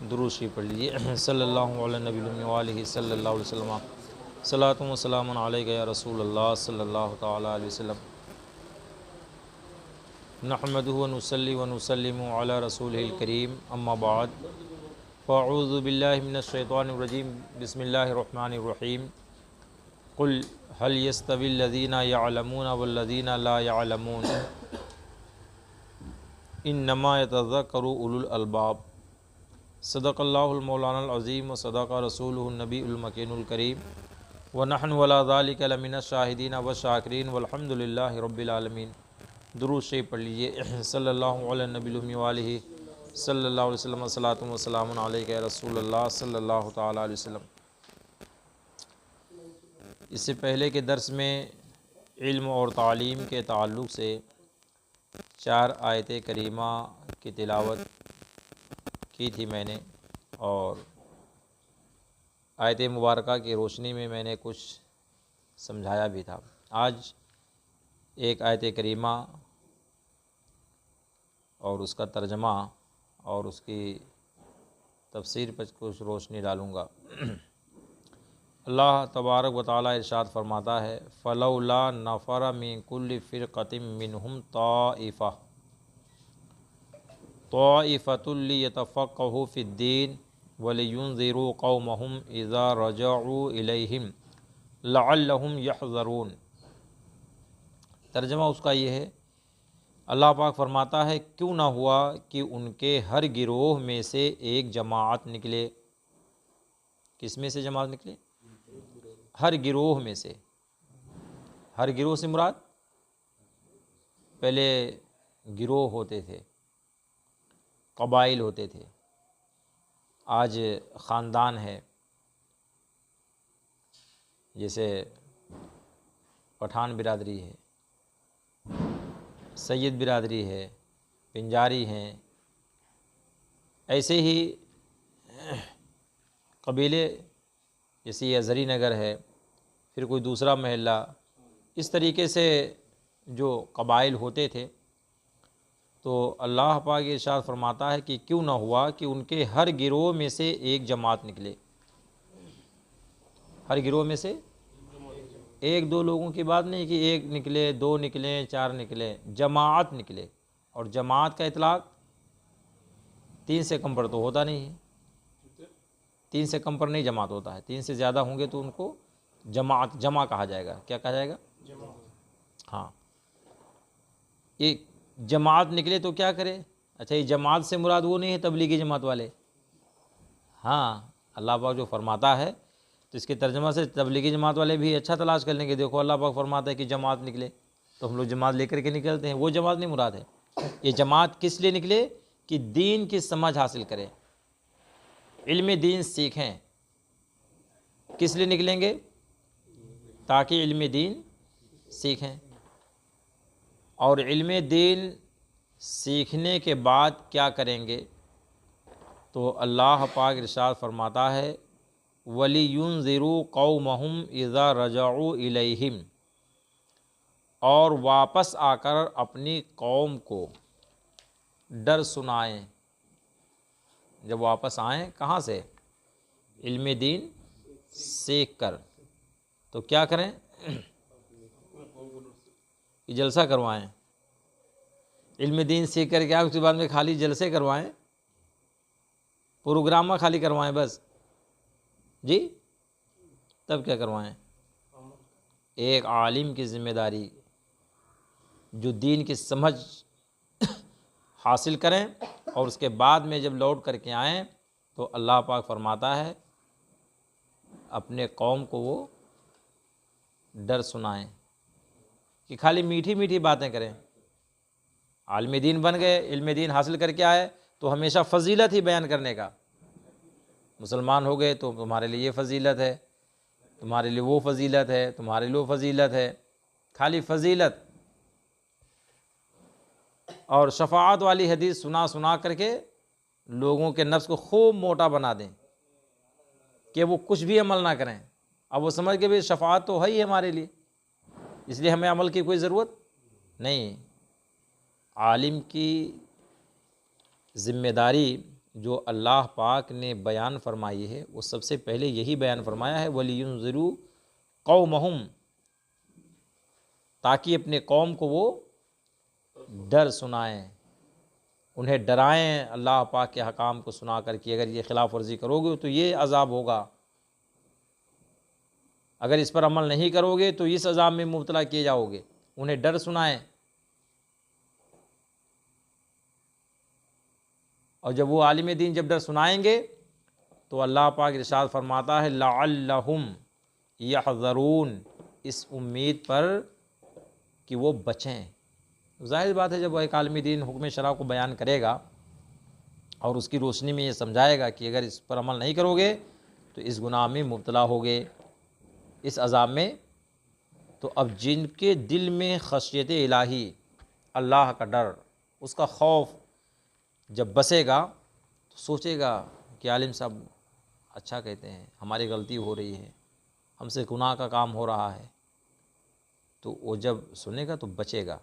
درود شریف پڑھ لیجیے۔ صلی اللہ علیہ نبی و علیہ صلی اللہ علیہ وسلم، صلاۃ و سلام علیک یا رسول اللہ صلی اللہ تعالیٰ علیہ وسلم، نحمدہ و نصلی و نسلم علی رسولہ الکریم، اما بعد، فاعوذ باللہ من الشیطان الرجیم، بسم اللہ الرحمن الرحیم، قل هل يستوي الذین یعلمون والذین لا یعلمون انما یتذکر اولو الالباب۔ صدق اللہ المولانا العظیم و صدق رسولہ النبی المکین الکریم، ونحن ولا ذلک لمن الشاہدین والشاکرین والحمد للہ رب العالمین۔ درود شریف پڑھ لیجیے۔ صلی اللہ علیہ نبی و علیہ صلی اللہ علیہ وسلم، صلاۃ و سلام علیک یا رسول اللہ صلی اللہ تعالیٰ علیہ وسلم۔ اس سے پہلے کے درس میں علم اور تعلیم کے تعلق سے 4 آیت کریمہ کی تلاوت کی تھی میں نے، اور آیت مبارکہ کی روشنی میں میں نے کچھ سمجھایا بھی تھا۔ آج ایک آیت کریمہ اور اس کا ترجمہ اور اس کی تفسیر پر کچھ روشنی ڈالوں گا۔ اللہ تبارک و تعالیٰ ارشاد فرماتا ہے، فَلَوْلَا نَفَرَ مِن كُلِّ فِرْقَةٍ مِّنْهُمْ طَائِفَةٌ لِيَتَفَقَّهُوا فِي الدِّينِ وَلِيُنذِرُوا قَوْمَهُمْ إِذَا رَجَعُوا إِلَيْهِمْ لَعَلَّهُمْ يَحْذَرُونَ۔ ترجمہ اس کا یہ ہے، اللہ پاک فرماتا ہے کیوں نہ ہوا کہ ان کے ہر گروہ میں سے ایک جماعت نکلے۔ کس میں سے جماعت نکلے؟ ہر گروہ میں سے۔ ہر گروہ سے مراد پہلے گروہ ہوتے تھے، قبائل ہوتے تھے، آج خاندان ہے، جیسے پٹھان برادری ہے، سید برادری ہے، پنجاری ہیں، ایسے ہی قبیلے، جیسے یہ زری نگر ہے، پھر کوئی دوسرا محلہ، اس طریقے سے جو قبائل ہوتے تھے، تو اللہ پاک ارشاد فرماتا ہے کہ کیوں نہ ہوا کہ ان کے ہر گروہ میں سے ایک جماعت نکلے۔ ہر گروہ میں سے ایک دو لوگوں کی بات نہیں کہ ایک نکلے، 2 نکلے، 4 نکلے، جماعت نکلے۔ اور جماعت کا اطلاق 3 سے کم پر تو ہوتا نہیں ہے، 3 سے کم پر نہیں جماعت ہوتا ہے، 3 سے زیادہ ہوں گے تو ان کو جمع کہا جائے گا۔ کیا کہا جائے گا؟ ہاں، یہ جماعت نکلے تو کیا کرے؟ اچھا، یہ جماعت سے مراد وہ نہیں ہے تبلیغی جماعت والے۔ ہاں، اللہ پاک جو فرماتا ہے تو اس کے ترجمہ سے تبلیغی جماعت والے بھی اچھا تلاش کر لیں گے، دیکھو اللہ پاک فرماتا ہے کہ جماعت نکلے، تو ہم لوگ جماعت لے کر کے نکلتے ہیں۔ وہ جماعت نہیں مراد ہے۔ یہ جماعت کس لیے نکلے؟ کہ دین کی سمجھ حاصل کریں، علم دین سیکھیں۔ کس لیے نکلیں گے؟ تاکہ علم دین سیکھیں، اور علم دین سیکھنے کے بعد کیا کریں گے؟ تو اللہ پاک ارشاد فرماتا ہے، وَلِيُنذِرُوا قَوْمَهُمْ إِذَا رَجَعُوا إِلَيْهِمْ، اور واپس آ کر اپنی قوم کو ڈر سنائیں۔ جب واپس آئیں کہاں سے؟ علم دین سیکھ کر، تو کیا کریں؟ کہ جلسہ کروائیں۔ علم دین سیکھ کر کیا اس کے بعد میں خالی جلسے کروائیں، پروگرام میں خالی کروائیں بس؟ جی، تب کیا کروائیں؟ ایک عالم کی ذمہ داری، جو دین کی سمجھ حاصل کریں، اور اس کے بعد میں جب لوٹ کر کے آئیں تو اللہ پاک فرماتا ہے اپنے قوم کو وہ ڈر سنائیں، کہ خالی میٹھی میٹھی باتیں کریں۔ عالم دین بن گئے، علم دین حاصل کر کے آئے تو ہمیشہ فضیلت ہی بیان کرنے کا۔ مسلمان ہو گئے تو تمہارے لیے یہ فضیلت ہے، تمہارے لیے وہ فضیلت ہے، تمہارے لیے وہ فضیلت ہے، خالی فضیلت اور شفاعت والی حدیث سنا سنا کر کے لوگوں کے نفس کو خوب موٹا بنا دیں کہ وہ کچھ بھی عمل نہ کریں۔ اب وہ سمجھ کے بھی شفاعت تو ہے ہی ہمارے لیے، اس لیے ہمیں عمل کی کوئی ضرورت نہیں۔ عالم کی ذمہ داری جو اللہ پاک نے بیان فرمائی ہے وہ سب سے پہلے یہی بیان فرمایا ہے وَلِيُنذِرُوا قَوْمَهُمْ، تاکہ اپنے قوم کو وہ ڈر سنائیں، انہیں ڈرائیں اللہ پاک کے حکام کو سنا کر کہ اگر یہ خلاف ورزی کرو گے تو یہ عذاب ہوگا، اگر اس پر عمل نہیں کرو گے تو اس عذاب میں مبتلا کیے جاؤ گے، انہیں ڈر سنائیں۔ اور جب وہ عالم دین جب ڈر سنائیں گے تو اللہ پاک ارشاد فرماتا ہے لعلہم یحذرون، اس امید پر کہ وہ بچیں۔ ظاہر بات ہے جب ایک عالم دین حکم شرع کو بیان کرے گا اور اس کی روشنی میں یہ سمجھائے گا کہ اگر اس پر عمل نہیں کرو گے تو اس گناہ میں مبتلا ہوگے، اس عذاب میں، تو اب جن کے دل میں خشیت الہی، اللہ کا ڈر، اس کا خوف جب بسے گا تو سوچے گا کہ عالم صاحب اچھا کہتے ہیں، ہماری غلطی ہو رہی ہے، ہم سے گناہ کا کام ہو رہا ہے، تو وہ جب سنے گا تو بچے گا،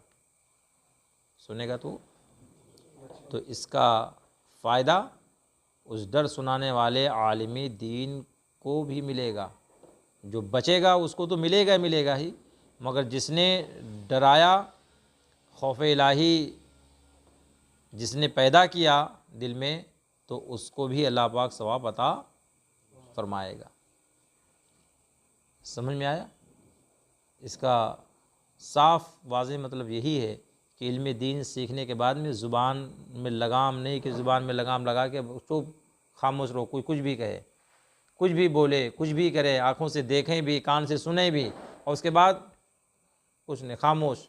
سنے گا تو اس کا فائدہ اس ڈر سنانے والے عالم دین کو بھی ملے گا، جو بچے گا اس کو تو ملے گا ہی، مگر جس نے ڈرایا، خوف الہی جس نے پیدا کیا دل میں، تو اس کو بھی اللہ پاک ثواب عطا فرمائے گا۔ سمجھ میں آیا؟ اس کا صاف واضح مطلب یہی ہے کہ علم دین سیکھنے کے بعد میں زبان میں لگام نہیں کہ زبان میں لگام لگا کے چپ خاموش رہو، کوئی کچھ بھی کہے، کچھ بھی بولے، کچھ بھی کرے، آنکھوں سے دیکھیں بھی، کان سے سنیں بھی، اور اس کے بعد کچھ نہیں، خاموش،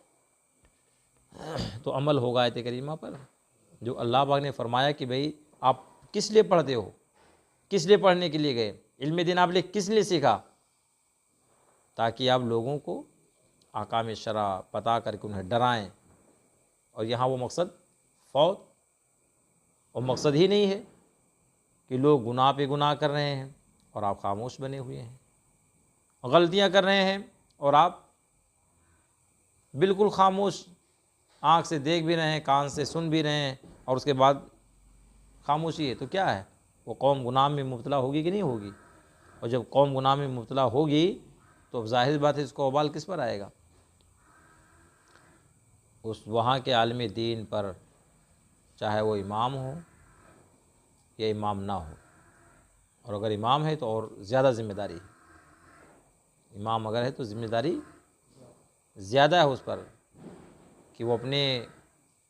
تو عمل ہوگا آیت کریمہ پر جو اللہ پاک نے فرمایا کہ بھئی آپ کس لیے پڑھتے ہو، کس لیے پڑھنے کے لیے گئے، علم دین آپ نے کس لیے سیکھا، تاکہ آپ لوگوں کو احکام شرع پتا کر کے انہیں ڈرائیں، اور یہاں وہ مقصد فوت، اور مقصد ہی نہیں ہے کہ لوگ گناہ پہ گناہ کر رہے ہیں اور آپ خاموش بنے ہوئے ہیں، غلطیاں کر رہے ہیں اور آپ بالکل خاموش، آنکھ سے دیکھ بھی رہے ہیں، کان سے سن بھی رہے ہیں، اور اس کے بعد خاموشی ہے، تو کیا ہے، وہ قوم گناہ میں مبتلا ہوگی کہ نہیں ہوگی؟ اور جب قوم گناہ میں مبتلا ہوگی تو ظاہر بات ہے اس کو وبال کس پر آئے گا؟ اس وہاں کے عالم دین پر، چاہے وہ امام ہو یا امام نہ ہو، اور اگر امام ہے تو اور زیادہ ذمہ داری ہے، امام اگر ہے تو ذمہ داری زیادہ ہے اس پر کہ وہ اپنے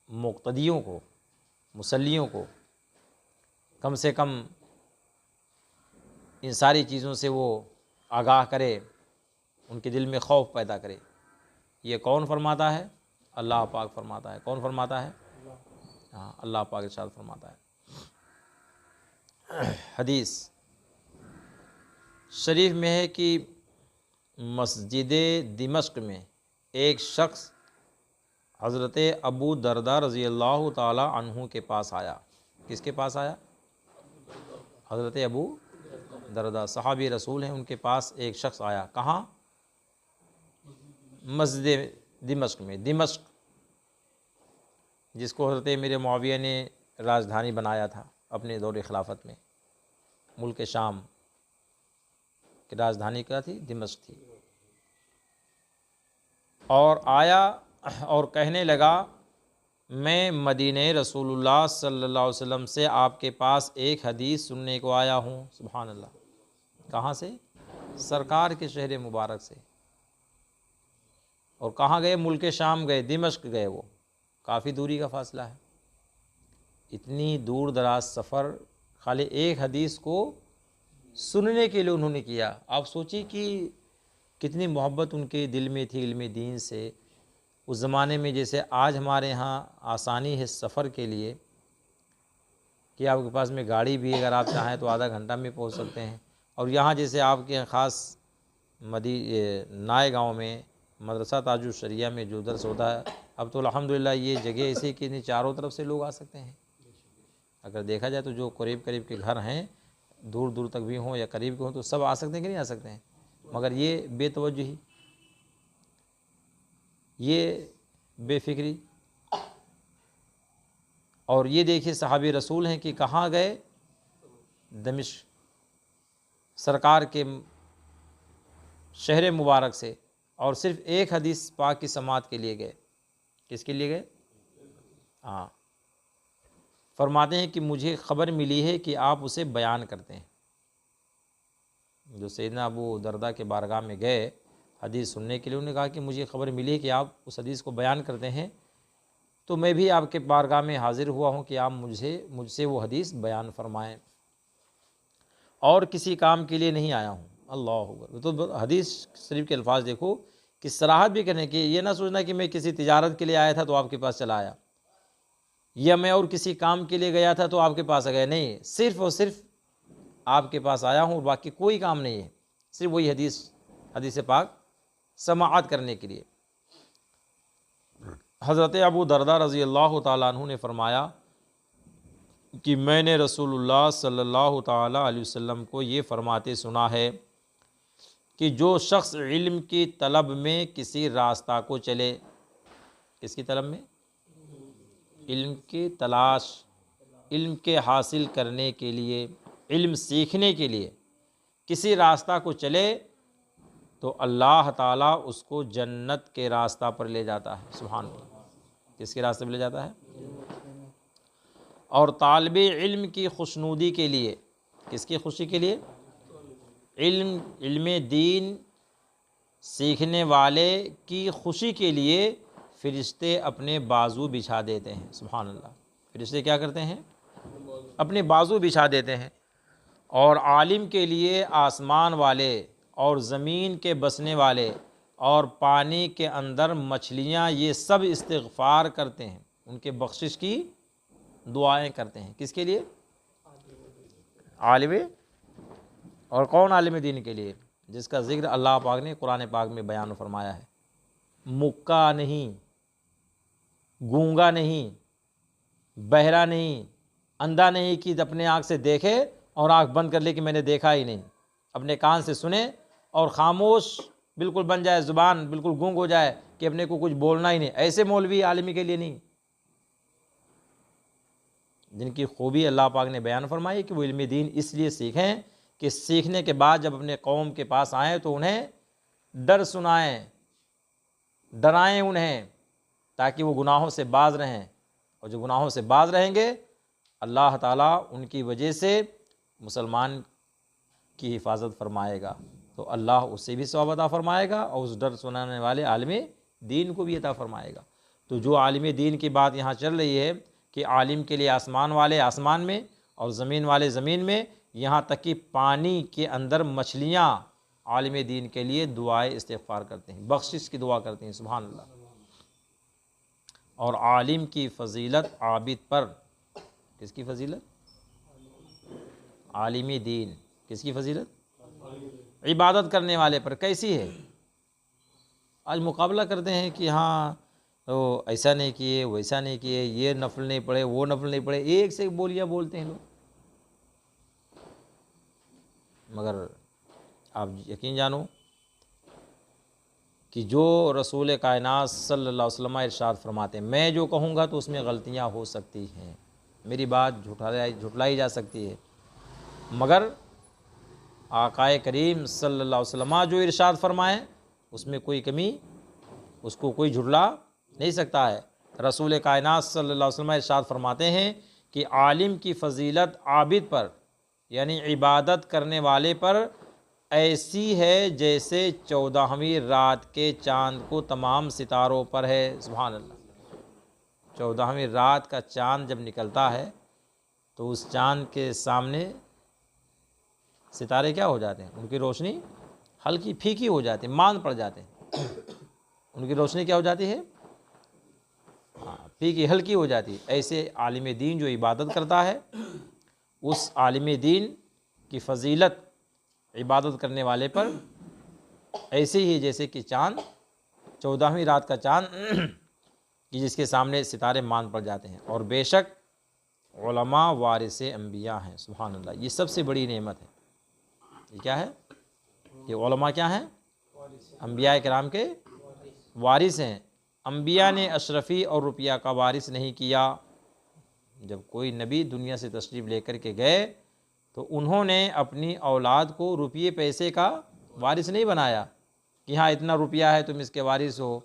مقتدیوں کو، مصلیوں کو کم سے کم ان ساری چیزوں سے وہ آگاہ کرے، ان کے دل میں خوف پیدا کرے۔ یہ کون فرماتا ہے؟ اللہ پاک فرماتا ہے۔ کون فرماتا ہے؟ ہاں، اللہ پاک ارشاد فرماتا ہے۔ حدیث شریف میں ہے کہ مسجد دمشق میں ایک شخص حضرت ابو درداء رضی اللہ تعالی عنہ کے پاس آیا۔ کس کے پاس آیا؟ حضرت ابو درداء، صحابی رسول ہیں، ان کے پاس ایک شخص آیا۔ کہاں؟ مسجد دمشق میں۔ دمشق جس کو حضرت امیر معاویہ نے راجدھانی بنایا تھا اپنے دور خلافت میں، ملک شام کی راجدھانی کیا تھی؟ دمشق تھی۔ اور آیا اور کہنے لگا میں مدینہ رسول اللہ صلی اللہ علیہ وسلم سے آپ کے پاس ایک حدیث سننے کو آیا ہوں۔ سبحان اللہ، کہاں سے؟ سرکار کے شہر مبارک سے۔ اور کہاں گئے؟ ملک شام گئے، دمشق گئے، وہ کافی دوری کا فاصلہ ہے۔ اتنی دور دراز سفر خالی ایک حدیث کو سننے کے لیے انہوں نے کیا۔ آپ سوچیے کہ کتنی محبت ان کے دل میں تھی علم دین سے۔ اس زمانے میں جیسے آج ہمارے ہاں آسانی ہے سفر کے لیے کہ آپ کے پاس میں گاڑی بھی اگر آپ چاہیں تو آدھا گھنٹہ میں پہنچ سکتے ہیں، اور یہاں جیسے آپ کے خاص نائے گاؤں میں مدرسہ تاج الشریعہ میں جو درس ہوتا ہے، اب تو الحمدللہ یہ جگہ ایسی کہ چاروں طرف سے لوگ آ سکتے ہیں۔ اگر دیکھا جائے تو جو قریب قریب کے گھر ہیں، دور دور تک بھی ہوں یا قریب کے ہوں، تو سب آ سکتے ہیں کہ نہیں آ سکتے ہیں؟ مگر یہ بے توجہی، یہ بے فکری، اور یہ دیکھیے صحابی رسول ہیں کہ کہاں گئے؟ دمشق سرکار کے شہر مبارک سے، اور صرف ایک حدیث پاک کی سماعت کے لیے گئے۔ کس کے لیے گئے؟ ہاں، فرماتے ہیں کہ مجھے خبر ملی ہے کہ آپ اسے بیان کرتے ہیں۔ جو سیدنا ابو درداء کے بارگاہ میں گئے حدیث سننے کے لیے، انہوں نے کہا کہ مجھے خبر ملی ہے کہ آپ اس حدیث کو بیان کرتے ہیں، تو میں بھی آپ کے بارگاہ میں حاضر ہوا ہوں کہ آپ مجھ سے وہ حدیث بیان فرمائیں، اور کسی کام کے لیے نہیں آیا ہوں۔ اللہ اکبر! تو حدیث شریف کے الفاظ دیکھو کہ صراحت بھی کرنے کی، یہ نہ سوچنا کہ میں کسی تجارت کے لیے آیا تھا تو آپ کے پاس چلا آیا، یا میں اور کسی کام کے لیے گیا تھا تو آپ کے پاس آ گیا، نہیں، صرف اور صرف آپ کے پاس آیا ہوں، اور باقی کوئی کام نہیں ہے، صرف وہی حدیث پاک سماعت کرنے کے لیے۔ حضرت ابو درداء رضی اللہ تعالیٰ عنہ نے فرمایا کہ میں نے رسول اللہ صلی اللہ تعالیٰ علیہ وسلم کو یہ فرماتے سنا ہے کہ جو شخص علم کی طلب میں کسی راستہ کو چلے، کس کی طلب میں؟ علم کی تلاش، علم کے حاصل کرنے کے لیے، علم سیکھنے کے لیے کسی راستہ کو چلے تو اللہ تعالیٰ اس کو جنت کے راستہ پر لے جاتا ہے۔ سبحان اللہ! کس کے راستے پر لے جاتا ہے؟ اور طالب علم کی خوشنودی کے لیے، کس کی خوشی کے لیے؟ علم دین سیکھنے والے کی خوشی کے لیے فرشتے اپنے بازو بچھا دیتے ہیں۔ سبحان اللہ! فرشتے کیا کرتے ہیں؟ اپنے بازو بچھا دیتے ہیں۔ اور عالم کے لیے آسمان والے اور زمین کے بسنے والے اور پانی کے اندر مچھلیاں، یہ سب استغفار کرتے ہیں، ان کے بخشش کی دعائیں کرتے ہیں۔ کس کے لیے؟ عالم، اور کون عالم دین کے لیے؟ جس کا ذکر اللہ پاک نے قرآن پاک میں بیان فرمایا ہے، مکہ نہیں، گونگا نہیں، بہرا نہیں، اندھا نہیں کہ اپنے آنکھ سے دیکھے اور آنکھ بند کر لے کہ میں نے دیکھا ہی نہیں، اپنے کان سے سنے اور خاموش بالکل بن جائے، زبان بالکل گونگ ہو جائے کہ اپنے کو کچھ بولنا ہی نہیں، ایسے مولوی عالمی کے لیے نہیں، جن کی خوبی اللہ پاک نے بیان فرمائی کہ وہ علم دین اس لیے سیکھیں کہ سیکھنے کے بعد جب اپنے قوم کے پاس آئیں تو انہیں ڈر سنائیں، ڈرائیں انہیں، تاکہ وہ گناہوں سے باز رہیں، اور جو گناہوں سے باز رہیں گے اللہ تعالیٰ ان کی وجہ سے مسلمان کی حفاظت فرمائے گا، تو اللہ اس سے بھی ثواب عطا فرمائے گا اور اس ڈر سنانے والے عالم دین کو بھی عطا فرمائے گا۔ تو جو عالم دین کی بات یہاں چل رہی ہے کہ عالم کے لیے آسمان والے آسمان میں اور زمین والے زمین میں، یہاں تک کہ پانی کے اندر مچھلیاں عالم دین کے لیے دعائے استغفار کرتے ہیں، بخشش کی دعا کرتے ہیں۔ سبحان اللہ! اور عالم کی فضیلت عابد پر، کس کی فضیلت؟ عالم دین، کس کی فضیلت؟ عبادت کرنے والے پر کیسی ہے؟ آج مقابلہ کرتے ہیں کہ ہاں وہ ایسا نہیں کیے، ویسا نہیں کیے، یہ نفل نہیں پڑھے، وہ نفل نہیں پڑھے، ایک سے ایک بولیاں بولتے ہیں لوگ، مگر آپ یقین جانو کہ جو رسول کائنات صلی اللہ علیہ وسلم ارشاد فرماتے ہیں، میں جو کہوں گا تو اس میں غلطیاں ہو سکتی ہیں، میری بات جھٹلائی جا سکتی ہے، مگر آقائے کریم صلی اللہ علیہ وسلم جو ارشاد فرمائیں اس میں کوئی کمی، اس کو کوئی جھٹلا نہیں سکتا ہے۔ رسول کائنات صلی اللہ علیہ وسلم ارشاد فرماتے ہیں کہ عالم کی فضیلت عابد پر، یعنی عبادت کرنے والے پر ایسی ہے جیسے 14ویں رات کے چاند کو تمام ستاروں پر ہے۔ سبحان اللہ! 14ویں رات کا چاند جب نکلتا ہے تو اس چاند کے سامنے ستارے کیا ہو جاتے ہیں؟ ان کی روشنی ہلکی پھیکی ہو جاتی ہے، ماند پڑ جاتے ہیں، ان کی روشنی کیا ہو جاتی ہے؟ پھیکی ہلکی ہو جاتی ہے۔ ایسے عالم دین جو عبادت کرتا ہے، اس عالم دین کی فضیلت عبادت کرنے والے پر ایسے ہی جیسے کہ چاند، 14ویں رات کا چاند کہ جس کے سامنے ستارے ماند پڑ جاتے ہیں۔ اور بے شک علماء وارث انبیاء ہیں۔ سبحان اللہ! یہ سب سے بڑی نعمت ہے۔ یہ کیا ہے؟ یہ علماء کیا ہیں؟ انبیاء کرام کے وارث ہیں۔ انبیاء نے اشرفی اور روپیہ کا وارث نہیں کیا۔ جب کوئی نبی دنیا سے تشریف لے کر کے گئے تو انہوں نے اپنی اولاد کو روپیے پیسے کا وارث نہیں بنایا کہ ہاں اتنا روپیہ ہے تم اس کے وارث ہو،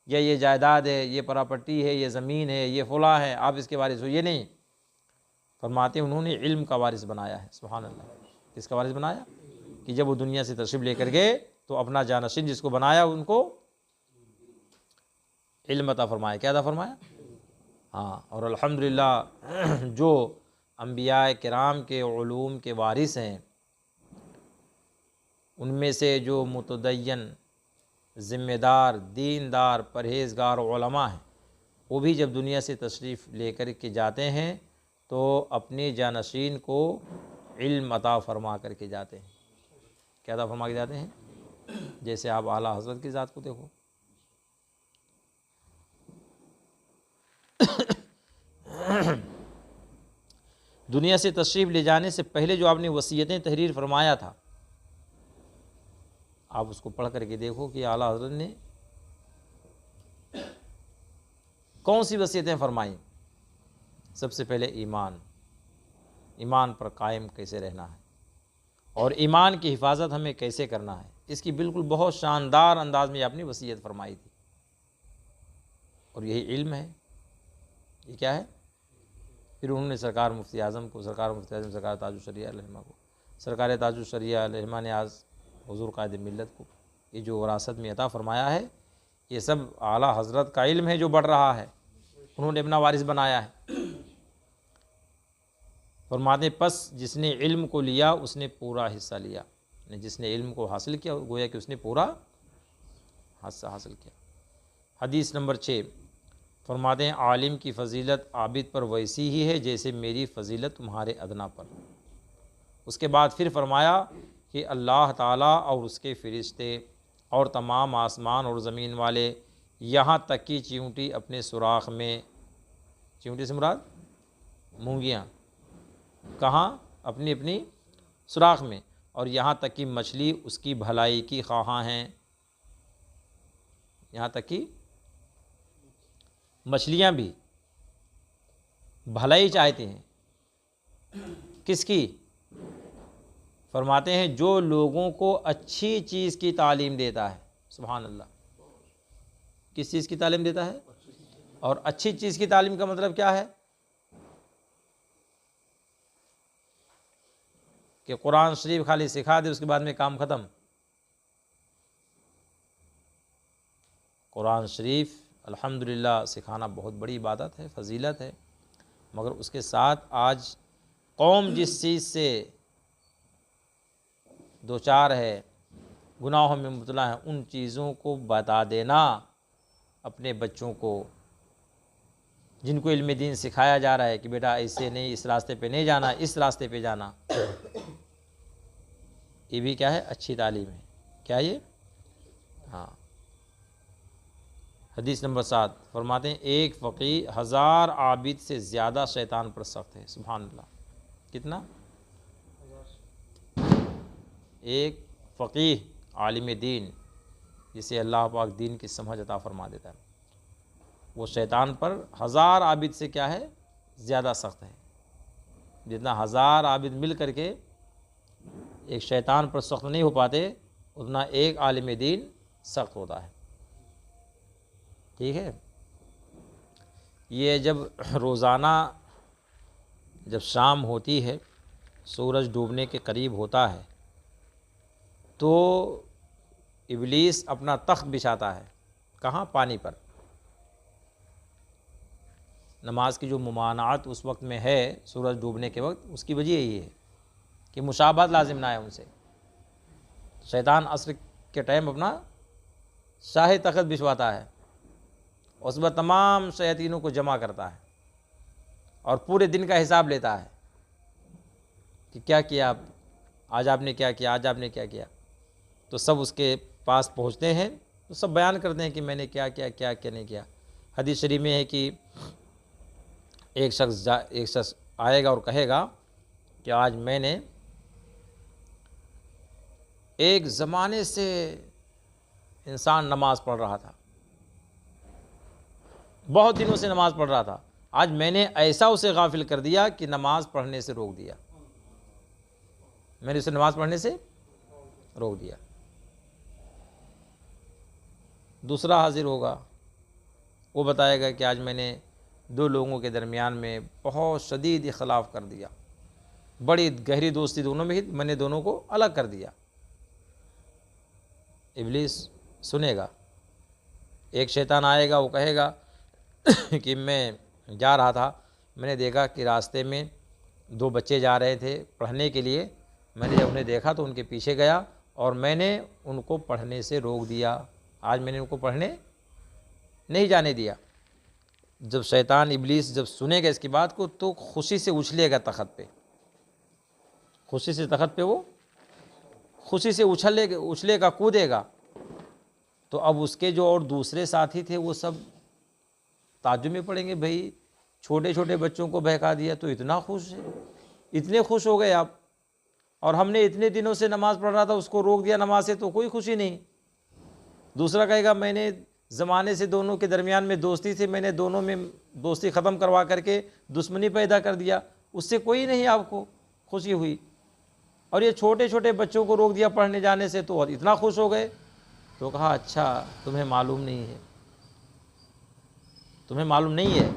یا یہ جائیداد ہے، یہ پراپرٹی ہے، یہ زمین ہے، یہ فلاں ہے، آپ اس کے وارث ہو، یہ نہیں۔ فرماتے ہیں انہوں نے علم کا وارث بنایا ہے۔ سبحان اللہ۔ کس کا وارث بنایا؟ کہ جب وہ دنیا سے تشریف لے کر گئے تو اپنا جانشین جس کو بنایا ان کو علم عطا فرمایا۔ کیا عطا فرمایا؟ ہاں، اور الحمدللہ جو انبیاء کرام کے علوم کے وارث ہیں ان میں سے جو متدین، ذمہ دار، دیندار، پرہیزگار علماء ہیں، وہ بھی جب دنیا سے تشریف لے کر کے جاتے ہیں تو اپنے جانشین کو علم عطا فرما کر کے جاتے ہیں۔ کیا عطا فرما کے جاتے ہیں؟ جیسے آپ اعلیٰ حضرت کی ذات کو دیکھو، دنیا سے تشریف لے جانے سے پہلے جو آپ نے وصیتیں تحریر فرمایا تھا، آپ اس کو پڑھ کر کے دیکھو کہ اعلیٰ حضرت نے کون سی وصیتیں فرمائیں۔ سب سے پہلے ایمان پر قائم کیسے رہنا ہے اور ایمان کی حفاظت ہمیں کیسے کرنا ہے، اس کی بالکل بہت شاندار انداز میں اپنی وصیت فرمائی تھی۔ اور یہی علم ہے، یہ کیا ہے؟ پھر انہوں نے سرکار مفتی اعظم سرکار تاج الشریعہ علیہ کو، سرکار تاج الشریعہ علیہ نے آج حضور قائد ملت کو یہ جو وراثت میں عطا فرمایا ہے، یہ سب اعلیٰ حضرت کا علم ہے جو بڑھ رہا ہے، انہوں نے اپنا وارث بنایا ہے۔ فرماتے پس جس نے علم کو لیا اس نے پورا حصہ لیا، جس نے علم کو حاصل کیا گویا کہ اس نے پورا حصہ حاصل کیا۔ حدیث نمبر 6 فرماتے ہیں عالم کی فضیلت عابد پر ویسی ہی ہے جیسے میری فضیلت تمہارے ادنا پر۔ اس کے بعد پھر فرمایا کہ اللہ تعالیٰ اور اس کے فرشتے اور تمام آسمان اور زمین والے یہاں تک کہ چیونٹی اپنے سوراخ میں، چیونٹی سے مراد مونگیاں، کہاں؟ اپنی اپنی سوراخ میں، اور یہاں تک کہ مچھلی اس کی بھلائی کی خواہاں ہیں، یہاں تک کہ مچھلیاں بھی بھلائی چاہتے ہیں۔ کس کی؟ فرماتے ہیں جو لوگوں کو اچھی چیز کی تعلیم دیتا ہے۔ سبحان اللہ۔ کس چیز کی تعلیم دیتا ہے؟ اور اچھی چیز کی تعلیم کا مطلب کیا ہے؟ کہ قرآن شریف خالی سکھا دے اس کے بعد میں کام ختم؟ قرآن شریف الحمدللہ سکھانا بہت بڑی عبادت ہے، فضیلت ہے، مگر اس کے ساتھ آج قوم جس چیز سے دوچار ہے، گناہوں میں مبتلا ہے، ان چیزوں کو بتا دینا اپنے بچوں کو، جن کو علم دین سکھایا جا رہا ہے کہ بیٹا ایسے نہیں، اس راستے پہ نہیں جانا، اس راستے پہ جانا، یہ بھی کیا ہے؟ اچھی تعلیم ہے۔ کیا یہ؟ ہاں۔ حدیث نمبر 7 فرماتے ہیں ایک فقیہ 1000 عابد سے زیادہ شیطان پر سخت ہے۔ سبحان اللہ۔ کتنا؟ ایک فقیہ عالم دین جسے اللہ پاک دین کی سمجھ عطا فرما دیتا ہے، وہ شیطان پر 1000 عابد سے کیا ہے؟ زیادہ سخت ہے۔ جتنا 1000 عابد مل کر کے ایک شیطان پر سخت نہیں ہو پاتے، اتنا ایک عالم دین سخت ہوتا ہے۔ ٹھیک ہے؟ یہ جب روزانہ جب شام ہوتی ہے، سورج ڈوبنے کے قریب ہوتا ہے، تو ابلیس اپنا تخت بچھاتا ہے۔ کہاں؟ پانی پر۔ نماز کی جو ممانعت اس وقت میں ہے سورج ڈوبنے کے وقت، اس کی وجہ یہی ہے کہ مشابہت لازم نہ ہے ان سے۔ شیطان عصر کے ٹائم اپنا شاہی تخت بچھواتا ہے، اس میں تمام شیاطینوں کو جمع کرتا ہے اور پورے دن کا حساب لیتا ہے کہ کیا کیا آپ، آج آپ نے کیا کیا، آج آپ نے کیا کیا۔ تو سب اس کے پاس پہنچتے ہیں تو سب بیان کرتے ہیں کہ میں نے کیا کیا، کیا کیا نہیں کیا۔ حدیث شریف میں ہے کہ ایک شخص آئے گا اور کہے گا کہ آج میں نے ایک زمانے سے انسان نماز پڑھ رہا تھا، بہت دنوں سے نماز پڑھ رہا تھا، آج میں نے ایسا اسے غافل کر دیا کہ نماز پڑھنے سے روک دیا۔ میں نے اسے نماز پڑھنے سے روک دیا۔ دوسرا حاضر ہوگا، وہ بتائے گا کہ آج میں نے دو لوگوں کے درمیان میں بہت شدید اختلاف کر دیا، بڑی گہری دوستی دونوں میں ہی، میں نے دونوں کو الگ کر دیا۔ ابلیس سنے گا، ایک شیطان آئے گا، وہ کہے گا کہ میں جا رہا تھا، میں نے دیکھا کہ راستے میں دو بچے جا رہے تھے پڑھنے کے لیے، میں نے جب انہیں دیکھا تو ان کے پیچھے گیا اور میں نے ان کو پڑھنے سے روک دیا، آج میں نے ان کو پڑھنے نہیں جانے دیا۔ جب شیطان ابلیس جب سنے گا اس کی بات کو تو خوشی سے اچھلے گا تخت پہ، خوشی سے تخت پہ وہ خوشی سے اچھلے گا، کودے گا۔ تو اب اس کے جو اور دوسرے ساتھی تھے وہ سب تعجب میں پڑیں گے، بھئی چھوٹے چھوٹے بچوں کو بہکا دیا تو اتنا خوش ہے، اتنے خوش ہو گئے آپ، اور ہم نے اتنے دنوں سے نماز پڑھ رہا تھا اس کو روک دیا نماز سے تو کوئی خوشی نہیں۔ دوسرا کہے گا میں نے زمانے سے دونوں کے درمیان میں دوستی تھی، میں نے دونوں میں دوستی ختم کروا کر کے دشمنی پیدا کر دیا، اس سے کوئی نہیں آپ کو خوشی ہوئی، اور یہ چھوٹے چھوٹے بچوں کو روک دیا پڑھنے جانے سے تو اتنا خوش ہو گئے۔ تو کہا اچھا تمہیں معلوم نہیں ہے، تمہیں معلوم نہیں ہے۔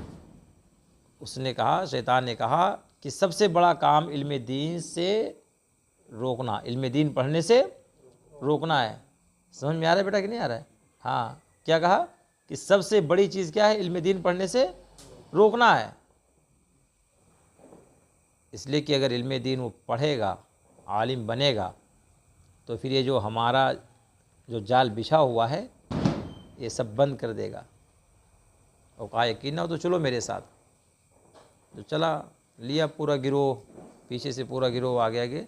اس نے کہا، شیطان نے کہا کہ سب سے بڑا کام علم دین سے روکنا، علم دین پڑھنے سے روکنا ہے۔ سمجھ میں آ رہا ہے بیٹا کہ نہیں آ رہا ہے؟ ہاں، کیا کہا کہ سب سے بڑی چیز کیا ہے؟ علم دین پڑھنے سے روکنا ہے۔ اس لیے کہ اگر علم دین وہ پڑھے گا، عالم بنے گا، تو پھر یہ جو ہمارا جو جال بچھا ہوا ہے یہ سب بند کر دے گا۔ اور کہا یقین نہ ہو تو چلو میرے ساتھ، تو چلا، لیا پورا گروہ، پیچھے سے پورا گروہ آگے آگے،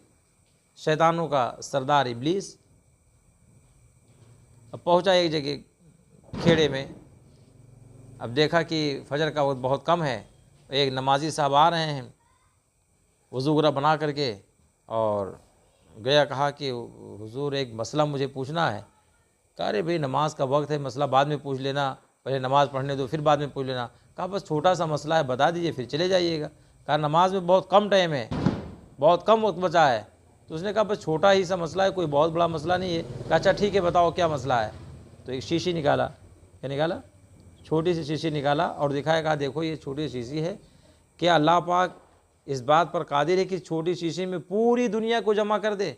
شیطانوں کا سردار ابلیس۔ اب پہنچا ایک جگہ کھیڑے میں، اب دیکھا کہ فجر کا وقت بہت کم ہے، ایک نمازی صاحب آ رہے ہیں وضو وغیرہ بنا کر کے، اور گیا، کہا کہ حضور ایک مسئلہ مجھے پوچھنا ہے۔ کہا ارے بھئی نماز کا وقت ہے، مسئلہ بعد میں پوچھ لینا، پہلے نماز پڑھنے دو پھر بعد میں پوچھ لینا۔ کہا بس چھوٹا سا مسئلہ ہے، بتا دیجئے پھر چلے جائیے گا۔ کہا نماز میں بہت کم ٹائم ہے، بہت کم وقت بچا ہے۔ تو اس نے کہا بس چھوٹا ہی سا مسئلہ ہے، کوئی بہت بڑا مسئلہ نہیں ہے۔ کہا اچھا ٹھیک ہے بتاؤ کیا مسئلہ ہے۔ تو ایک شیشی نکالا، کیا نکالا؟ چھوٹی سی شیشی نکالا اور دکھایا، کہا دیکھو یہ چھوٹی سی شیشی ہے، کیا اللہ پاک اس بات پر قادر ہے کہ چھوٹی شیشی میں پوری دنیا کو جمع کر دے؟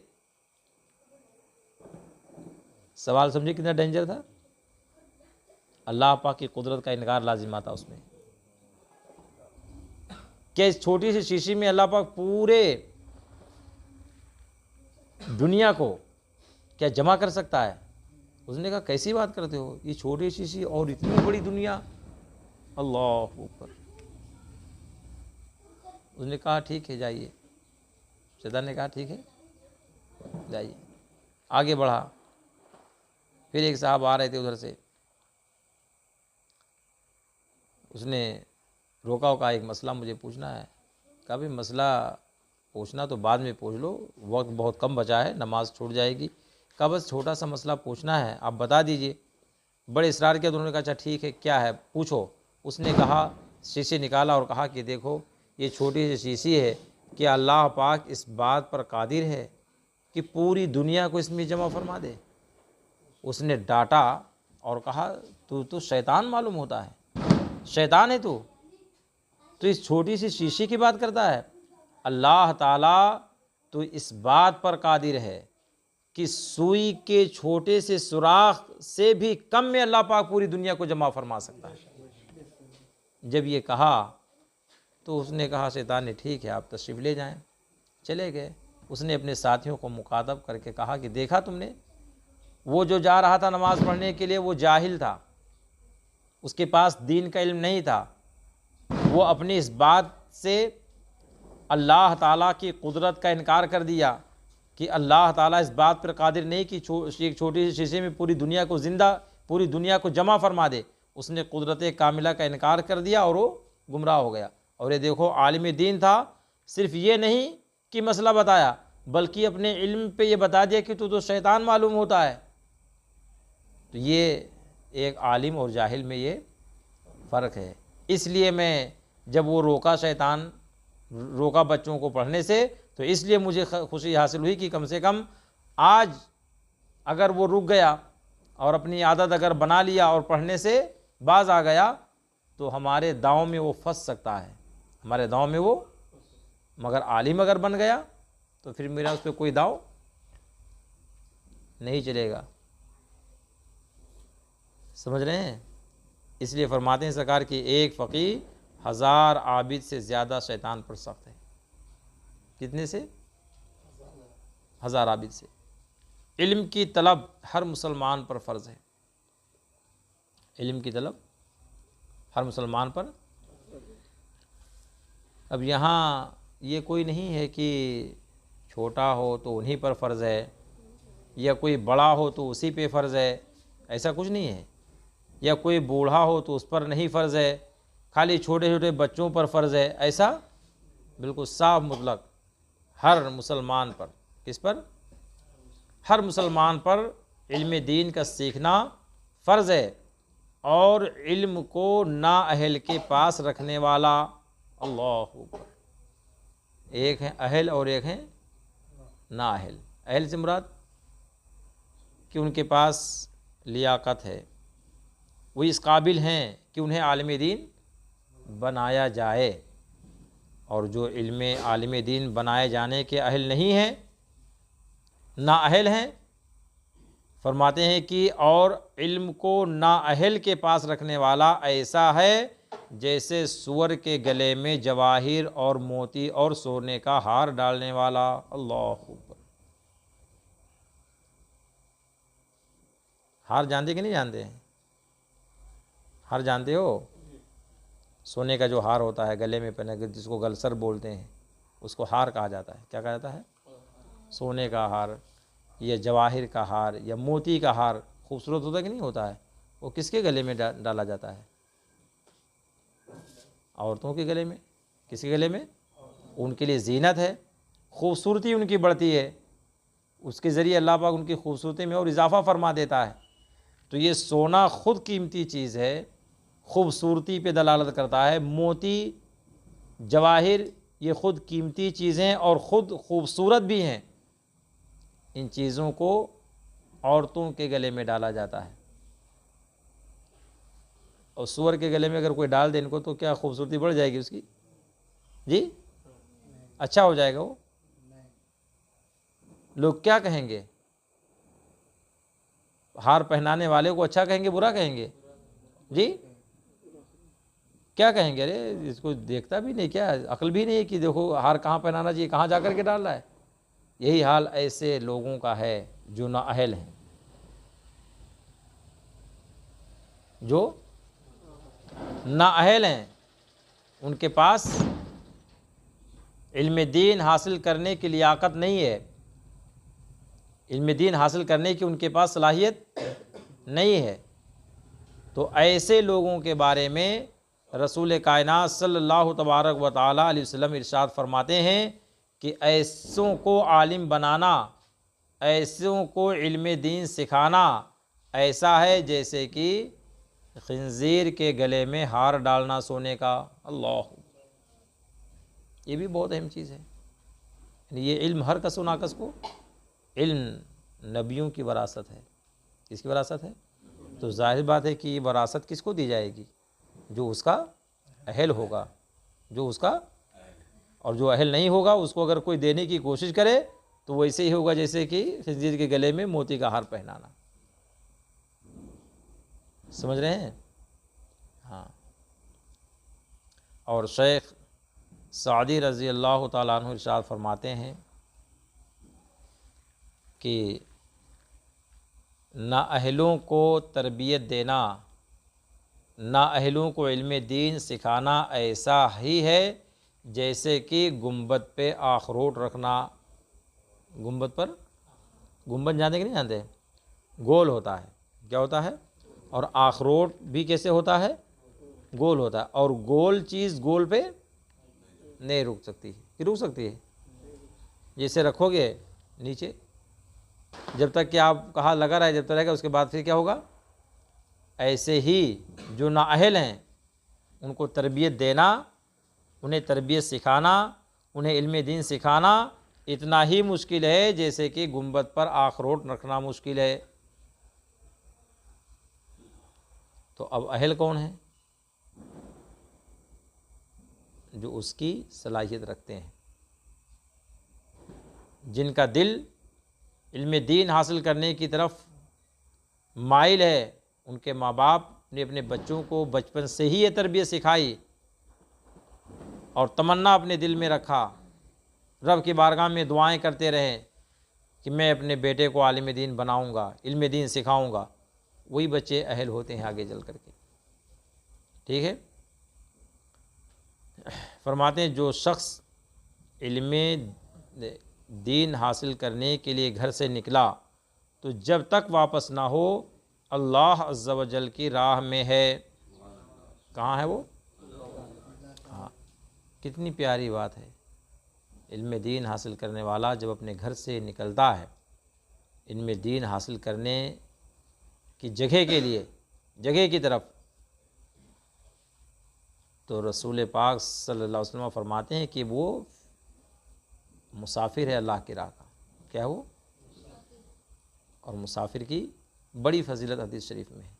سوال سمجھے کتنا ڈینجر تھا؟ اللہ پاک کی قدرت کا انکار لازم آتا اس میں، کہ اس چھوٹی سی شیشی میں اللہ پاک پورے دنیا کو کیا جمع کر سکتا ہے؟ اس نے کہا کیسی بات کرتے ہو، یہ چھوٹی شیشی اور اتنی بڑی دنیا، اللہ اوپر۔ اس نے کہا ٹھیک ہے جائیے، شیطان نے کہا ٹھیک ہے جائیے، آگے بڑھا۔ پھر ایک صاحب آ رہے تھے ادھر سے، اس نے روکا اور کہا ایک مسئلہ مجھے پوچھنا ہے۔ کہا بھی مسئلہ پوچھنا تو بعد میں پوچھ لو، وقت بہت کم بچا ہے، نماز چھوٹ جائے گی۔ کہا بس چھوٹا سا مسئلہ پوچھنا ہے، آپ بتا دیجئے۔ بڑے اصرار کیا، انہوں نے کہا اچھا ٹھیک ہے کیا ہے پوچھو۔ اس نے کہا، شیشے نکالا اور کہا کہ دیکھو یہ چھوٹی سی شیشی ہے، کہ اللہ پاک اس بات پر قادر ہے کہ پوری دنیا کو اس میں جمع فرما دے؟ اس نے ڈانٹا اور کہا تو شیطان معلوم ہوتا ہے، شیطان ہے تو اس چھوٹی سی شیشی کی بات کرتا ہے؟ اللہ تعالیٰ تو اس بات پر قادر ہے کہ سوئی کے چھوٹے سے سوراخ سے بھی کم میں اللہ پاک پوری دنیا کو جمع فرما سکتا ہے۔ جب یہ کہا تو اس نے کہا، شیطان نے ٹھیک ہے آپ تشریف لے جائیں۔ چلے گئے۔ اس نے اپنے ساتھیوں کو مخاطب کر کے کہا کہ دیکھا تم نے، وہ جو جا رہا تھا نماز پڑھنے کے لیے وہ جاہل تھا، اس کے پاس دین کا علم نہیں تھا، وہ اپنی اس بات سے اللہ تعالیٰ کی قدرت کا انکار کر دیا کہ اللہ تعالیٰ اس بات پر قادر نہیں کہ ایک چھوٹی سی شیشے میں پوری دنیا کو زندہ، پوری دنیا کو جمع فرما دے۔ اس نے قدرت کاملہ کا انکار کر دیا اور وہ گمراہ ہو گیا۔ اور یہ دیکھو عالم دین تھا، صرف یہ نہیں کہ مسئلہ بتایا بلکہ اپنے علم پہ یہ بتا دیا کہ تو شیطان معلوم ہوتا ہے۔ تو یہ ایک عالم اور جاہل میں یہ فرق ہے۔ اس لیے میں جب وہ روکا، شیطان روکا بچوں کو پڑھنے سے، تو اس لیے مجھے خوشی حاصل ہوئی کہ کم سے کم آج اگر وہ رک گیا اور اپنی عادت اگر بنا لیا اور پڑھنے سے باز آ گیا تو ہمارے داؤں میں وہ پھنس سکتا ہے، ہمارے داؤں میں وہ، مگر عالم اگر بن گیا تو پھر میرا اس پہ کوئی داؤ نہیں چلے گا. سمجھ رہے ہیں؟ اس لیے فرماتے ہیں سرکار کہ ایک فقیہ 1000 عابد سے زیادہ شیطان پر سخت ہے. کتنے سے؟ 1000 عابد سے. علم کی طلب ہر مسلمان پر فرض ہے. علم کی طلب ہر مسلمان پر. اب یہاں یہ کوئی نہیں ہے کہ چھوٹا ہو تو انہی پر فرض ہے، یا کوئی بڑا ہو تو اسی پہ فرض ہے، ایسا کچھ نہیں ہے. یا کوئی بوڑھا ہو تو اس پر نہیں فرض ہے، خالی چھوٹے چھوٹے بچوں پر فرض ہے، ایسا بالکل صاف مطلق ہر مسلمان پر. کس پر؟ ہر مسلمان پر علم دین کا سیکھنا فرض ہے. اور علم کو نااہل کے پاس رکھنے والا، اللہ اکبر، ایک ہے اہل اور ایک ہے نااہل. اہل سے مراد کہ ان کے پاس لیاقت ہے، وہ اس قابل ہیں کہ انہیں عالم دین بنایا جائے. اور جو علم عالم دین بنائے جانے کے اہل نہیں ہیں، نااہل ہیں، فرماتے ہیں کہ اور علم کو نااہل کے پاس رکھنے والا ایسا ہے جیسے سور کے گلے میں جواہر اور موتی اور سونے کا ہار ڈالنے والا. اللہ اکبر. ہار جانتے کہ نہیں جانتے ہیں؟ ہار جانتے ہو؟ سونے کا جو ہار ہوتا ہے گلے میں پہنے، جس کو گلسر بولتے ہیں، اس کو ہار کہا جاتا ہے. کیا کہا جاتا ہے؟ سونے کا ہار یا جواہر کا ہار یا موتی کا ہار. خوبصورت ہوتا ہے کہ نہیں ہوتا ہے؟ وہ کس کے گلے میں ڈالا جاتا ہے؟ عورتوں کے گلے میں. کس کے گلے میں؟ ان کے لیے زینت ہے، خوبصورتی ان کی بڑھتی ہے، اس کے ذریعے اللہ پاک ان کی خوبصورتی میں اور اضافہ فرما دیتا ہے. تو یہ سونا خود قیمتی چیز ہے، خوبصورتی پہ دلالت کرتا ہے. موتی، جواہر، یہ خود قیمتی چیزیں اور خود خوبصورت بھی ہیں. ان چیزوں کو عورتوں کے گلے میں ڈالا جاتا ہے. اور سور کے گلے میں اگر کوئی ڈال دے ان کو تو کیا خوبصورتی بڑھ جائے گی اس کی؟ جی، اچھا ہو جائے گا وہ؟ لوگ کیا کہیں گے؟ ہار پہنانے والے کو اچھا کہیں گے برا کہیں گے؟ جی، کیا کہیں گے؟ ارے اس کو دیکھتا بھی نہیں، کیا عقل بھی نہیں ہے کہ دیکھو ہار کہاں پہنانا چاہیے، کہاں جا کر کے ڈال رہا ہے. یہی حال ایسے لوگوں کا ہے جو نااہل ہیں، جو نااہل ہیں. ان کے پاس علم دین حاصل کرنے کی لیاقت نہیں ہے، علم دین حاصل کرنے کی ان کے پاس صلاحیت نہیں ہے. تو ایسے لوگوں کے بارے میں رسول کائنات صلی اللہ تبارک و تعالیٰ علیہ وسلم ارشاد فرماتے ہیں کہ ایسوں کو عالم بنانا، ایسوں کو علم دین سکھانا ایسا ہے جیسے کہ خنزیر کے گلے میں ہار ڈالنا سونے کا. اللہ، یہ بھی بہت اہم چیز ہے. یہ علم ہر کس و ناکس کو، علم نبیوں کی وراثت ہے. کس کی وراثت ہے؟ تو ظاہر بات ہے کہ یہ وراثت کس کو دی جائے گی؟ جو اس کا اہل ہوگا، جو اس کا، اور جو اہل نہیں ہوگا اس کو اگر کوئی دینے کی کوشش کرے تو ویسے ہی ہوگا جیسے کہ خنزیر کے گلے میں موتی کا ہار پہنانا. سمجھ رہے ہیں؟ ہاں. اور شیخ سعدی رضی اللہ تعالیٰ عنہ ارشاد فرماتے ہیں کہ نااہلوں کو تربیت دینا، نااہلوں کو علم دین سکھانا ایسا ہی ہے جیسے کہ گنبد پہ آخروٹ رکھنا. گنبد پر، گنبد جانتے کہ نہیں جانتے؟ گول ہوتا ہے. کیا ہوتا ہے؟ اور آخروٹ بھی کیسے ہوتا ہے؟ گول ہوتا ہے. اور گول چیز گول پہ نہیں رک سکتی. کہ رک سکتی ہے؟ جیسے رکھو گے نیچے، جب تک کہ آپ کہاں لگا رہے جب تک رہے گا، اس کے بعد پھر کیا ہوگا؟ ایسے ہی جو نااہل ہیں ان کو تربیت دینا، انہیں تربیت سکھانا، انہیں علم دین سکھانا اتنا ہی مشکل ہے جیسے کہ گنبد پر آخروٹ رکھنا مشکل ہے۔ تو اب اہل کون ہیں؟ جو اس کی صلاحیت رکھتے ہیں، جن کا دل علم دین حاصل کرنے کی طرف مائل ہے۔ ان کے ماں باپ نے اپنے بچوں کو بچپن سے ہی یہ تربیت سکھائی اور تمنا اپنے دل میں رکھا، رب کی بارگاہ میں دعائیں کرتے رہے کہ میں اپنے بیٹے کو عالم دین بناؤں گا، علم دین سکھاؤں گا، وہی بچے اہل ہوتے ہیں آگے چل کر کے۔ ٹھیک ہے، فرماتے ہیں جو شخص علم دین حاصل کرنے کے لیے گھر سے نکلا تو جب تک واپس نہ ہو اللہ عز و جل کی راہ میں ہے۔ کہاں ہے وہ؟ ہاں، کتنی پیاری بات ہے۔ علم دین حاصل کرنے والا جب اپنے گھر سے نکلتا ہے علم دین حاصل کرنے کی جگہ کے لیے، جگہ کی طرف، تو رسول پاک صلی اللہ علیہ وسلم فرماتے ہیں کہ وہ مسافر ہے اللہ کی راہ کا۔ کیا وہ؟ اور مسافر کی بڑی فضیلت حدیث شریف میں ہے۔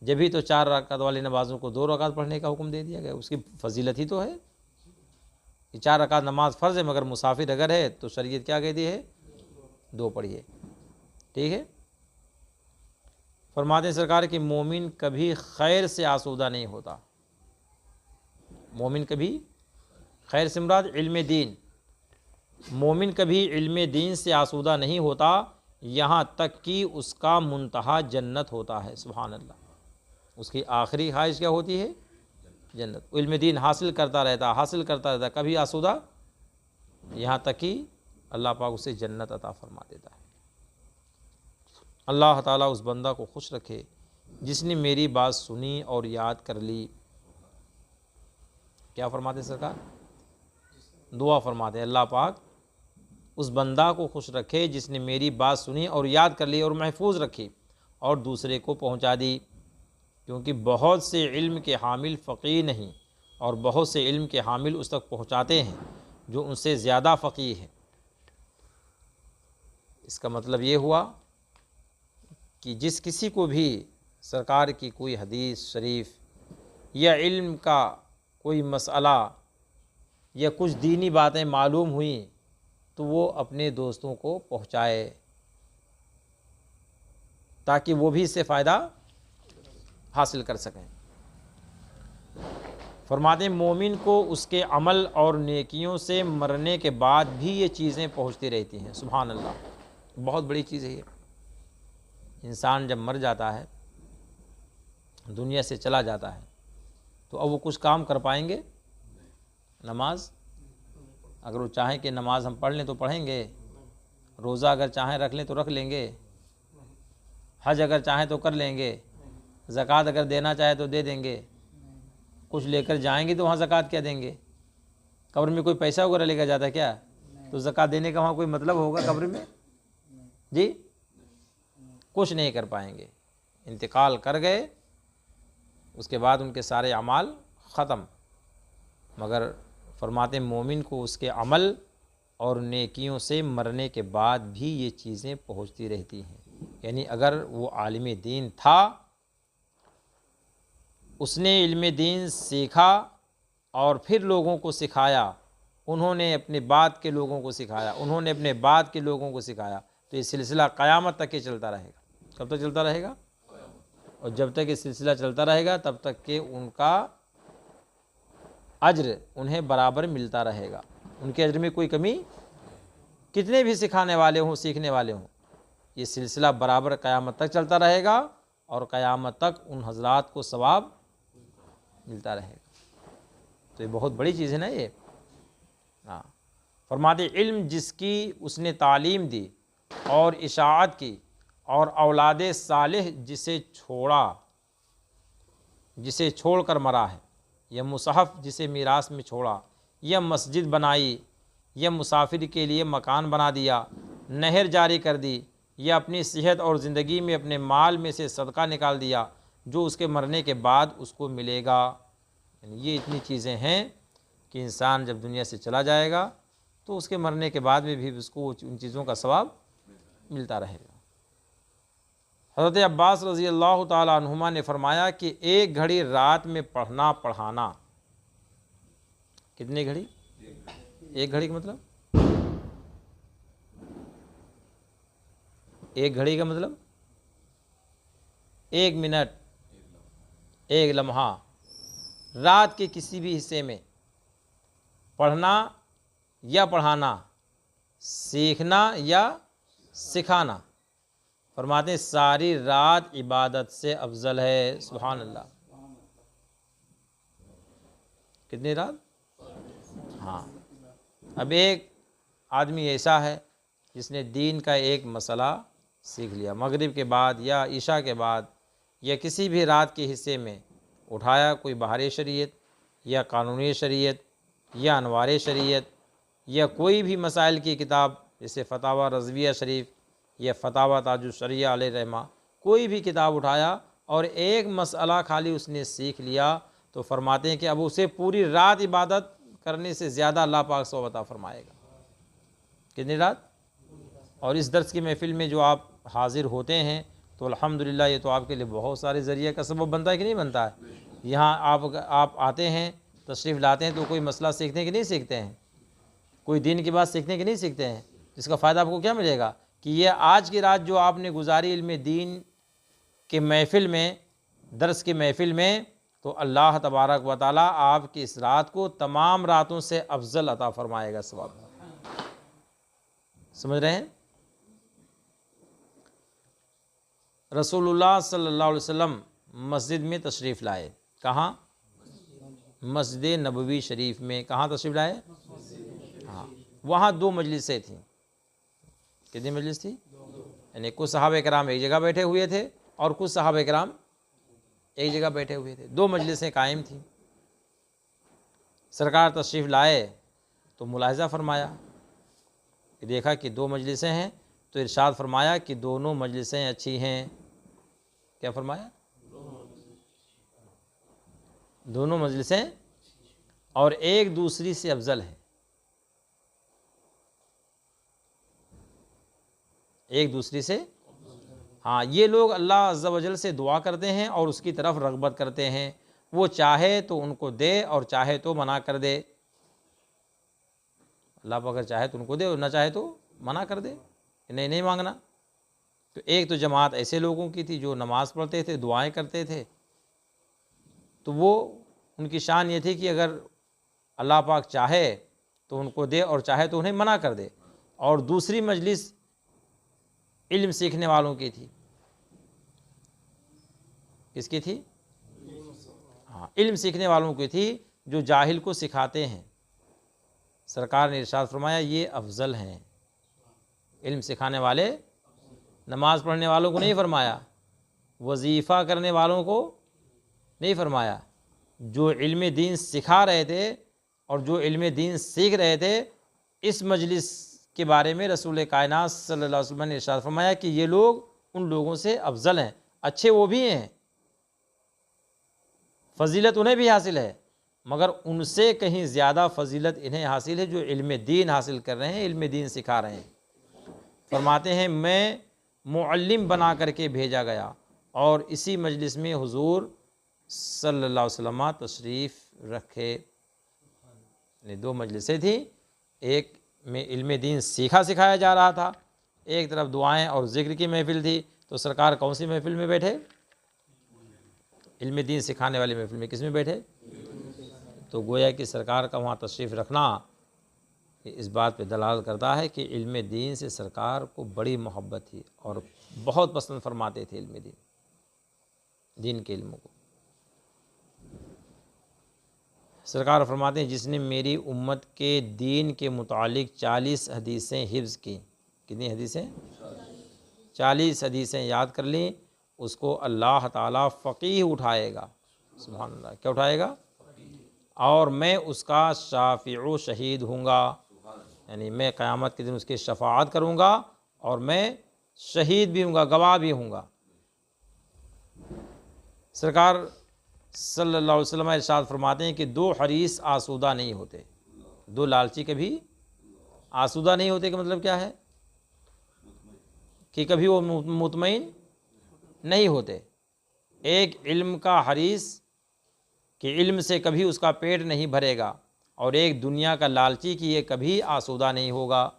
جبھی تو 4 رکعت والی نمازوں کو 2 رکعت پڑھنے کا حکم دے دیا گیا، اس کی فضیلت ہی تو ہے کہ 4 رکعت نماز فرض ہے، مگر مسافر اگر ہے تو شریعت کیا کہتی ہے؟ 2 پڑھیے۔ ٹھیک ہے، فرماتے ہیں سرکار کہ مومن کبھی خیر سے آسودہ نہیں ہوتا۔ مومن کبھی، خیر سے مراد علم دین، مومن کبھی علم دین سے آسودہ نہیں ہوتا یہاں تک کہ اس کا منتہا جنت ہوتا ہے۔ سبحان اللہ، اس کی آخری خواہش کیا ہوتی ہے؟ جنت۔ علم دین حاصل کرتا رہتا، کبھی آسودہ، یہاں تک کہ اللہ پاک اسے جنت عطا فرما دیتا ہے۔ اللہ تعالیٰ اس بندہ کو خوش رکھے جس نے میری بات سنی اور یاد کر لی۔ کیا فرماتے سرکار؟ دعا فرماتے ہیں اللہ پاک اس بندہ کو خوش رکھے جس نے میری بات سنی اور یاد کر لی اور محفوظ رکھی اور دوسرے کو پہنچا دی، کیونکہ بہت سے علم کے حامل فقیہ نہیں اور بہت سے علم کے حامل اس تک پہنچاتے ہیں جو ان سے زیادہ فقیہ ہیں۔ اس کا مطلب یہ ہوا کہ جس کسی کو بھی سرکار کی کوئی حدیث شریف یا علم کا کوئی مسئلہ یا کچھ دینی باتیں معلوم ہوئیں تو وہ اپنے دوستوں کو پہنچائے تاکہ وہ بھی اس سے فائدہ حاصل کر سکیں۔ فرماتے ہیں مومن کو اس کے عمل اور نیکیوں سے مرنے کے بعد بھی یہ چیزیں پہنچتی رہتی ہیں۔ سبحان اللہ، بہت بڑی چیز ہے یہ۔ انسان جب مر جاتا ہے، دنیا سے چلا جاتا ہے، تو اب وہ کچھ کام کر پائیں گے؟ نماز اگر وہ چاہیں کہ نماز ہم پڑھ لیں تو پڑھیں گے، روزہ اگر چاہیں رکھ لیں تو رکھ لیں گے، حج اگر چاہیں تو کر لیں گے، زکوٰۃ اگر دینا چاہے تو دے دیں گے، کچھ لے کر جائیں گے تو وہاں زکوٰۃ کیا دیں گے؟ قبر میں کوئی پیسہ وغیرہ لے کر جاتا ہے کیا؟ تو زکوٰۃ دینے کا وہاں کوئی مطلب ہوگا قبر میں؟ جی کچھ نہیں کر پائیں گے، انتقال کر گئے، اس کے بعد ان کے سارے اعمال ختم۔ مگر فرماتے ہیں مومن کو اس کے عمل اور نیکیوں سے مرنے کے بعد بھی یہ چیزیں پہنچتی رہتی ہیں۔ یعنی اگر وہ عالم دین تھا، اس نے علم دین سیکھا اور پھر لوگوں کو سکھایا، انہوں نے اپنے بعد کے لوگوں کو سکھایا، انہوں نے اپنے بعد کے لوگوں کو سکھایا، تو یہ سلسلہ قیامت تک ہی چلتا رہے گا۔ کب تک چلتا رہے گا؟ اور جب تک یہ سلسلہ چلتا رہے گا تب تک کہ ان کا اجر انہیں برابر ملتا رہے گا، ان کے اجر میں کوئی کمی، کتنے بھی سکھانے والے ہوں، سیکھنے والے ہوں، یہ سلسلہ برابر قیامت تک چلتا رہے گا اور قیامت تک ان حضرات کو ثواب ملتا رہے گا۔ تو یہ بہت بڑی چیز ہے نا یہ۔ ہاں، فرماتے علم جس کی اس نے تعلیم دی اور اشاعت کی، اور اولاد صالح جسے چھوڑ کر مرا ہے، یا مصحف جسے میراث میں چھوڑا، یا مسجد بنائی، یا مسافر کے لیے مکان بنا دیا، نہر جاری کر دی، یا اپنی صحت اور زندگی میں اپنے مال میں سے صدقہ نکال دیا جو اس کے مرنے کے بعد اس کو ملے گا۔ یعنی یہ اتنی چیزیں ہیں کہ انسان جب دنیا سے چلا جائے گا تو اس کے مرنے کے بعد بھی اس کو ان چیزوں کا ثواب ملتا رہے گا۔ حضرت عباس رضی اللہ تعالی عنہما نے فرمایا کہ ایک گھڑی رات میں پڑھنا پڑھانا، کتنی گھڑی؟ ایک گھڑی کا مطلب، ایک گھڑی کا مطلب 1 منٹ، 1 لمحہ رات کے کسی بھی حصے میں پڑھنا یا پڑھانا، سیکھنا یا سکھانا، فرماتے ہیں ساری رات عبادت سے افضل ہے۔ سبحان اللہ، کتنی رات؟ ہاں، اب ایک آدمی ایسا ہے جس نے دین کا ایک مسئلہ سیکھ لیا، مغرب کے بعد یا عشاء کے بعد یا کسی بھی رات کے حصے میں اٹھایا، کوئی بہار شریعت یا قانونی شریعت یا انوار شریعت یا کوئی بھی مسائل کی کتاب جیسے فتاوی رضویہ شریف یا فتاوی تاج الشریعہ علیہ رحمہ، کوئی بھی کتاب اٹھایا اور ایک مسئلہ خالی اس نے سیکھ لیا، تو فرماتے ہیں کہ اب اسے پوری رات عبادت کرنے سے زیادہ اللہ پاک ثواب عطا فرمائے گا۔ کتنی رات؟ اور اس درس کی محفل میں جو آپ حاضر ہوتے ہیں تو الحمدللہ یہ تو آپ کے لیے بہت سارے ذریعہ کا سبب بنتا ہے کہ نہیں بنتا ہے؟ یہاں آپ آتے ہیں، تشریف لاتے ہیں تو کوئی مسئلہ سیکھنے کے نہیں سیکھتے ہیں، کوئی دین کی بات سیکھنے کے نہیں سیکھتے ہیں، جس کا فائدہ آپ کو کیا ملے گا کہ یہ آج کی رات جو آپ نے گزاری علم دین کے محفل میں، درس کی محفل میں، تو اللہ تبارک و تعالیٰ آپ کی اس رات کو تمام راتوں سے افضل عطا فرمائے گا ثواب۔ سمجھ رہے ہیں؟ رسول اللہ صلی اللہ علیہ وسلم مسجد میں تشریف لائے، کہاں؟ مسجد نبوی شریف میں۔ کہاں تشریف لائے؟ ہاں، وہاں 2 مجلسیں تھیں۔ کتنی مجلس تھی؟ یعنی کچھ صحابہ کرام ایک جگہ بیٹھے ہوئے تھے اور کچھ صحابہ کرام ایک جگہ بیٹھے ہوئے تھے، 2 مجلسیں قائم تھیں۔ سرکار تشریف لائے تو ملاحظہ فرمایا کہ دیکھا کہ 2 مجلسیں ہیں، تو ارشاد فرمایا کہ دونوں مجلسیں اچھی ہیں۔ کیا فرمایا؟ دونوں مجلسیں اور ایک دوسری سے افضل ہے، ایک دوسری سے۔ ہاں، یہ لوگ اللہ عز و جل سے دعا کرتے ہیں اور اس کی طرف رغبت کرتے ہیں، وہ چاہے تو ان کو دے اور چاہے تو منع کر دے۔ اللہ اگر چاہے تو ان کو دے اور نہ چاہے تو منع کر دے کہ نہیں مانگنا۔ تو ایک تو جماعت ایسے لوگوں کی تھی جو نماز پڑھتے تھے، دعائیں کرتے تھے، تو وہ ان کی شان یہ تھی کہ اگر اللہ پاک چاہے تو ان کو دے اور چاہے تو انہیں منع کر دے۔ اور دوسری مجلس علم سیکھنے والوں کی تھی۔ کس کی تھی؟ ہاں، علم سیکھنے والوں کی تھی، جو جاہل کو سکھاتے ہیں۔ سرکار نے ارشاد فرمایا یہ افضل ہیں، علم سکھانے والے۔ نماز پڑھنے والوں کو نہیں فرمایا، وظیفہ کرنے والوں کو نہیں فرمایا، جو علم دین سکھا رہے تھے اور جو علم دین سیکھ رہے تھے۔ اس مجلس کے بارے میں رسول کائنات صلی اللہ علیہ وسلم نے ارشاد فرمایا کہ یہ لوگ ان لوگوں سے افضل ہیں، اچھے وہ بھی ہیں، فضیلت انہیں بھی حاصل ہے، مگر ان سے کہیں زیادہ فضیلت انہیں حاصل ہے جو علم دین حاصل کر رہے ہیں، علم دین سکھا رہے ہیں۔ فرماتے ہیں میں معلم بنا کر کے بھیجا گیا، اور اسی مجلس میں حضور صلی اللہ علیہ وسلم تشریف رکھے۔ 2 مجلسیں تھیں، ایک میں علم دین سکھایا جا رہا تھا، ایک طرف دعائیں اور ذکر کی محفل تھی۔ تو سرکار کون سی محفل میں بیٹھے؟ علم دین سکھانے والی محفل میں۔ کس میں بیٹھے؟ تو گویا کہ سرکار کا وہاں تشریف رکھنا اس بات پہ دلالت کرتا ہے کہ علم دین سے سرکار کو بڑی محبت تھی اور بہت پسند فرماتے تھے علم دین کے علموں کو۔ سرکار فرماتے ہیں جس نے میری امت کے دین کے متعلق 40 حدیثیں حفظ کی، کتنی حدیثیں؟ 40 حدیثیں یاد کر لیں، اس کو اللہ تعالیٰ فقیہ اٹھائے گا۔ سبحان اللہ، کیا اٹھائے گا؟ اور میں اس کا شافع و شہید ہوں گا، یعنی میں قیامت کے دن اس کی شفاعت کروں گا اور میں شہید بھی ہوں گا، گواہ بھی ہوں گا۔ سرکار صلی اللہ علیہ وسلم ارشاد فرماتے ہیں کہ 2 حریص آسودہ نہیں ہوتے، 2 لالچی کبھی آسودہ نہیں ہوتے کا مطلب کیا ہے کہ کبھی وہ مطمئن نہیں ہوتے۔ ایک علم کا حریص کہ علم سے کبھی اس کا پیٹ نہیں بھرے گا، اور ایک دنیا کا لالچی کہ یہ کبھی آسودہ نہیں ہوگا۔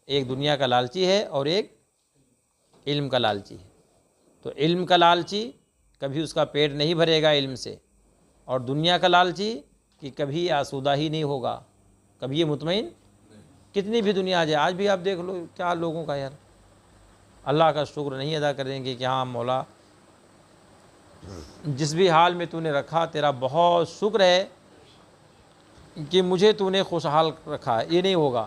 ایک دنیا کا لالچی ہے اور ایک علم کا لالچی ہے۔ تو علم کا لالچی کبھی اس کا پیٹ نہیں بھرے گا علم سے، اور دنیا کا لالچی کہ کبھی آسودہ ہی نہیں ہوگا، کبھی یہ مطمئن۔ کتنی بھی دنیا آ جائے، آج بھی آپ دیکھ لو کیا لوگوں کا یار اللہ کا شکر نہیں ادا کریں گے کہ ہاں مولا جس بھی حال میں تو نے رکھا تیرا بہت شکر ہے کہ مجھے تو نے خوشحال رکھا ہے، یہ نہیں ہوگا۔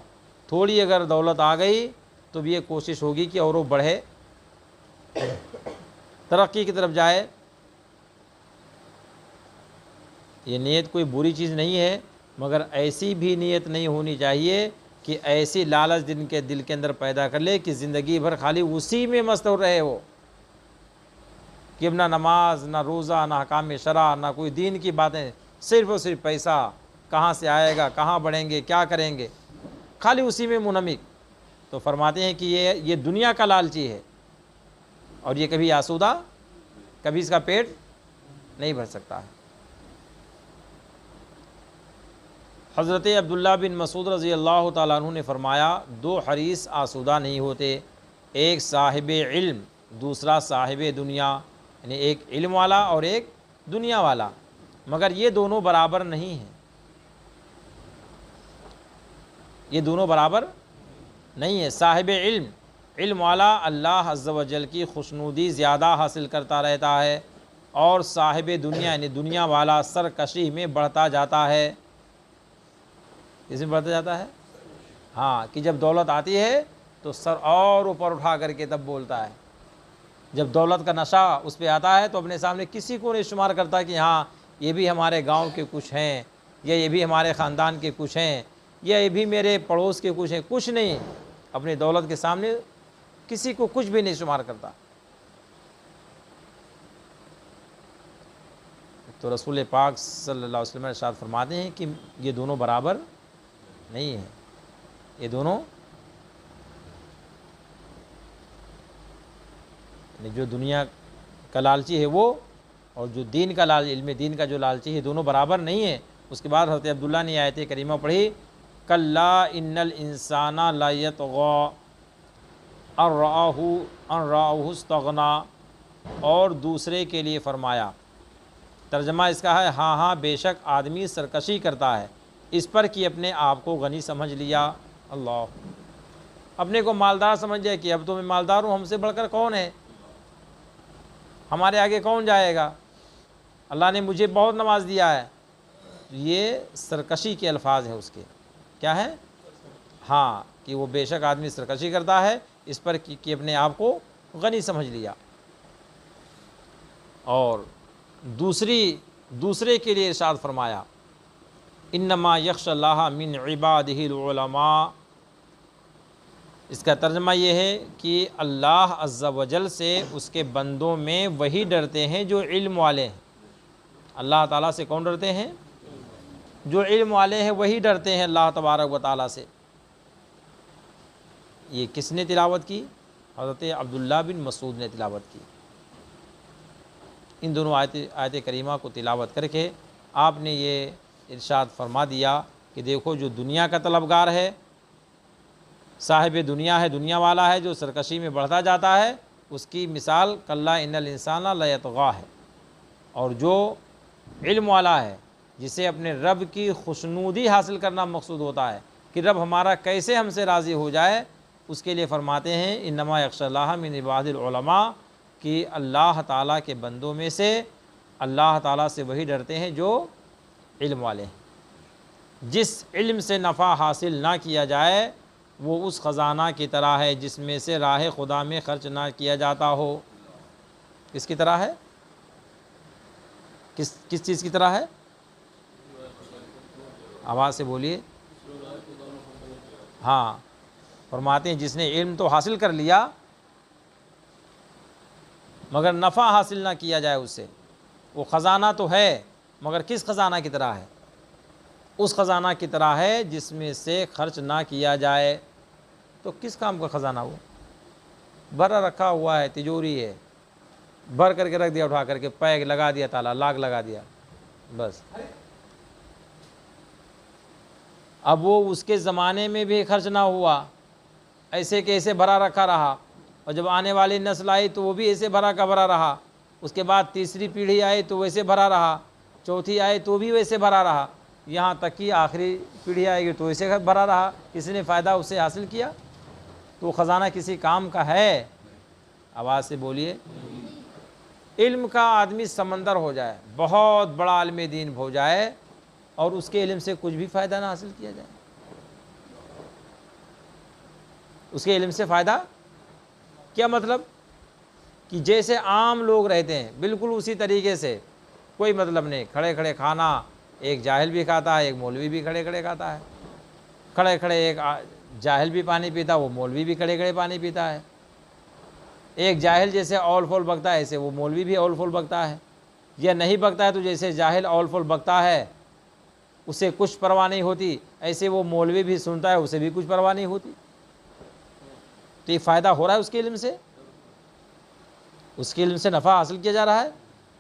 تھوڑی اگر دولت آ گئی تو بھی یہ کوشش ہوگی کہ اور وہ بڑھے، ترقی کی طرف جائے۔ یہ نیت کوئی بری چیز نہیں ہے، مگر ایسی بھی نیت نہیں ہونی چاہیے کہ ایسی لالچ دل کے اندر پیدا کر لے کہ زندگی بھر خالی اسی میں مستور رہے وہ، کہ نہ نماز نہ روزہ نہ احکام شرع نہ کوئی دین کی باتیں، صرف اور صرف پیسہ کہاں سے آئے گا، کہاں بڑھیں گے، کیا کریں گے، خالی اسی میں منہمک۔ تو فرماتے ہیں کہ یہ دنیا کا لالچی ہے، اور یہ کبھی آسودہ، کبھی اس کا پیٹ نہیں بھر سکتا ہے۔ حضرت عبداللہ بن مسعود رضی اللہ تعالیٰ عنہ نے فرمایا، دو حریص آسودہ نہیں ہوتے، ایک صاحب علم دوسرا صاحب دنیا، یعنی ایک علم والا اور ایک دنیا والا، مگر یہ دونوں برابر نہیں ہیں، یہ دونوں برابر نہیں ہے۔ صاحب علم والا اللہ عز و جل کی خوشنودی زیادہ حاصل کرتا رہتا ہے، اور صاحب دنیا یعنی دنیا والا سرکشی میں بڑھتا جاتا ہے۔ اس میں بڑھتا جاتا ہے، ہاں، کہ جب دولت آتی ہے تو سر اور اوپر اٹھا کر کے تب بولتا ہے۔ جب دولت کا نشہ اس پہ آتا ہے تو اپنے سامنے کسی کو نہیں شمار کرتا کہ ہاں یہ بھی ہمارے گاؤں کے کچھ ہیں، یا یہ بھی ہمارے خاندان کے کچھ ہیں، یا یہ بھی میرے پڑوس کے کچھ ہیں، کچھ نہیں، اپنی دولت کے سامنے کسی کو کچھ بھی نہیں شمار کرتا۔ تو رسول پاک صلی اللہ علیہ وسلم ارشاد فرماتے ہیں کہ یہ دونوں برابر نہیں ہیں، یہ دونوں جو دنیا کا لالچی ہے وہ، اور جو دین کا علم دین کا جو لالچی ہے، دونوں برابر نہیں ہیں۔ اس کے بعد حضرت عبداللہ نے آیت کریمہ پڑھی، کلا ان الانسان لا یطغی ان رآہ استغنی، اور دوسرے کے لیے فرمایا، ترجمہ اس کا ہے ہاں ہاں بے شک آدمی سرکشی کرتا ہے اس پر کہ اپنے آپ کو غنی سمجھ لیا۔ اللہ، اپنے کو مالدار سمجھ لیا کہ اب تو میں مالدار ہوں، ہم سے بڑھ کر کون ہے، ہمارے آگے کون جائے گا، اللہ نے مجھے بہت نواز دیا ہے۔ یہ سرکشی کے الفاظ ہیں اس کے، کیا ہے؟ ہاں، کہ وہ بے شک آدمی سرکشی کرتا ہے اس پر کہ اپنے آپ کو غنی سمجھ لیا۔ اور دوسرے کے لیے ارشاد فرمایا، انما یخشی اللہ من عبادہ العلماء۔ اس کا ترجمہ یہ ہے کہ اللہ عز و جل سے اس کے بندوں میں وہی ڈرتے ہیں جو علم والے ہیں۔ اللہ تعالیٰ سے کون ڈرتے ہیں؟ جو علم والے ہیں وہی ڈرتے ہیں اللہ تبارک و تعالیٰ سے۔ یہ کس نے تلاوت کی؟ حضرت عبداللہ بن مسعود نے تلاوت کی۔ ان دونوں آیت کریمہ کو تلاوت کر کے آپ نے یہ ارشاد فرما دیا کہ دیکھو جو دنیا کا طلبگار ہے، صاحب دنیا ہے، دنیا والا ہے، جو سرکشی میں بڑھتا جاتا ہے، اس کی مثال کلا ان الانسان لیطغی ہے، اور جو علم والا ہے جسے اپنے رب کی خوشنودی حاصل کرنا مقصود ہوتا ہے کہ رب ہمارا کیسے ہم سے راضی ہو جائے، اس کے لیے فرماتے ہیں انما یخشی اللہ من عباد العلماء، کہ اللہ تعالیٰ کے بندوں میں سے اللہ تعالیٰ سے وہی ڈرتے ہیں جو علم والے ہیں۔ جس علم سے نفع حاصل نہ کیا جائے وہ اس خزانہ کی طرح ہے جس میں سے راہ خدا میں خرچ نہ کیا جاتا ہو۔ کس کی طرح ہے؟ کس چیز کی طرح ہے؟ آواز سے بولیے۔ ہاں، فرماتے ہیں جس نے علم تو حاصل کر لیا مگر نفع حاصل نہ کیا جائے اس سے، وہ خزانہ تو ہے مگر کس خزانہ کی طرح ہے؟ اس خزانہ کی طرح ہے جس میں سے خرچ نہ کیا جائے۔ تو کس کام کا خزانہ وہ؟ بھرا رکھا ہوا ہے، تجوری ہے، بھر کر کے رکھ دیا، اٹھا کر کے پیگ لگا دیا، تالا لاک لگا دیا، بس۔ اب وہ اس کے زمانے میں بھی خرچ نہ ہوا، ایسے کہ ایسے بھرا رکھا رہا، اور جب آنے والی نسل آئی تو وہ بھی ایسے بھرا کا بھرا رہا، اس کے بعد تیسری پیڑھی آئی تو ویسے بھرا رہا، چوتھی آئی تو بھی ویسے بھرا رہا، یہاں تک کہ آخری پیڑھی آئے گی تو ویسے بھرا رہا۔ کسی نے فائدہ اسے حاصل کیا؟ تو خزانہ کسی کام کا ہے؟ آواز سے بولیے۔ علم کا آدمی سمندر ہو جائے، بہت بڑا عالم دین ہو جائے، اور اس کے علم سے کچھ بھی فائدہ نہ حاصل کیا جائے، اس کے علم سے فائدہ کیا مطلب؟ کہ جیسے عام لوگ رہتے ہیں بالکل اسی طریقے سے، کوئی مطلب نہیں، کھڑے کھڑے کھانا ایک جاہل بھی کھاتا ہے، ایک مولوی بھی کھڑے کھڑے کھاتا ہے، کھڑے کھڑے ایک جاہل بھی پانی پیتا، وہ مولوی بھی کھڑے کھڑے پانی پیتا ہے، ایک جاہل جیسے اول فول بکتا ہے ایسے وہ مولوی بھی اول فول بکتا ہے، یا نہیں بکتا ہے تو جیسے جاہل اول فول بکتا ہے اسے کچھ پرواہ نہیں ہوتی، ایسے وہ مولوی بھی سنتا ہے اسے بھی کچھ پرواہ نہیں ہوتی۔ تو یہ فائدہ ہو رہا ہے اس کے علم سے، اس کے علم سے نفع حاصل کیا جا رہا ہے،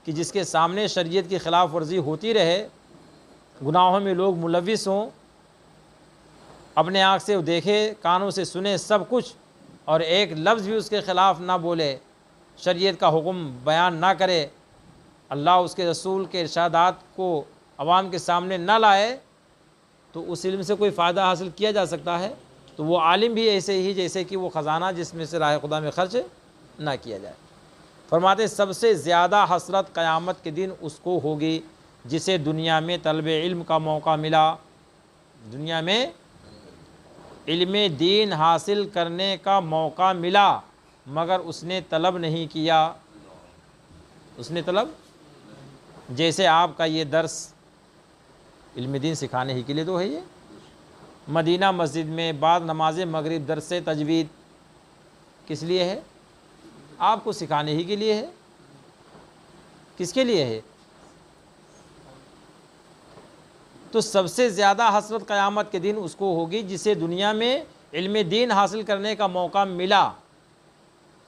کہ جس کے سامنے شریعت کی خلاف ورزی ہوتی رہے، گناہوں میں لوگ ملوث ہوں، اپنے آنکھ سے دیکھے، کانوں سے سنے سب کچھ، اور ایک لفظ بھی اس کے خلاف نہ بولے، شریعت کا حکم بیان نہ کرے، اللہ اس کے رسول کے ارشادات کو عوام کے سامنے نہ لائے، تو اس علم سے کوئی فائدہ حاصل کیا جا سکتا ہے؟ تو وہ عالم بھی ایسے ہی جیسے کہ وہ خزانہ جس میں سے راہ خدا میں خرچ نہ کیا جائے۔ فرماتے سب سے زیادہ حسرت قیامت کے دن اس کو ہوگی جسے دنیا میں طلب علم کا موقع ملا، دنیا میں علم دین حاصل کرنے کا موقع ملا، مگر اس نے طلب نہیں کیا، اس نے طلب، جیسے آپ کا یہ درس علم دین سکھانے ہی کے لیے تو ہے، یہ مدینہ مسجد میں بعد نماز مغرب درس تجوید کس لیے ہے؟ آپ کو سکھانے ہی کے لیے ہے، کس کے لیے ہے؟ تو سب سے زیادہ حسرت قیامت کے دن اس کو ہوگی جسے دنیا میں علم دین حاصل کرنے کا موقع ملا،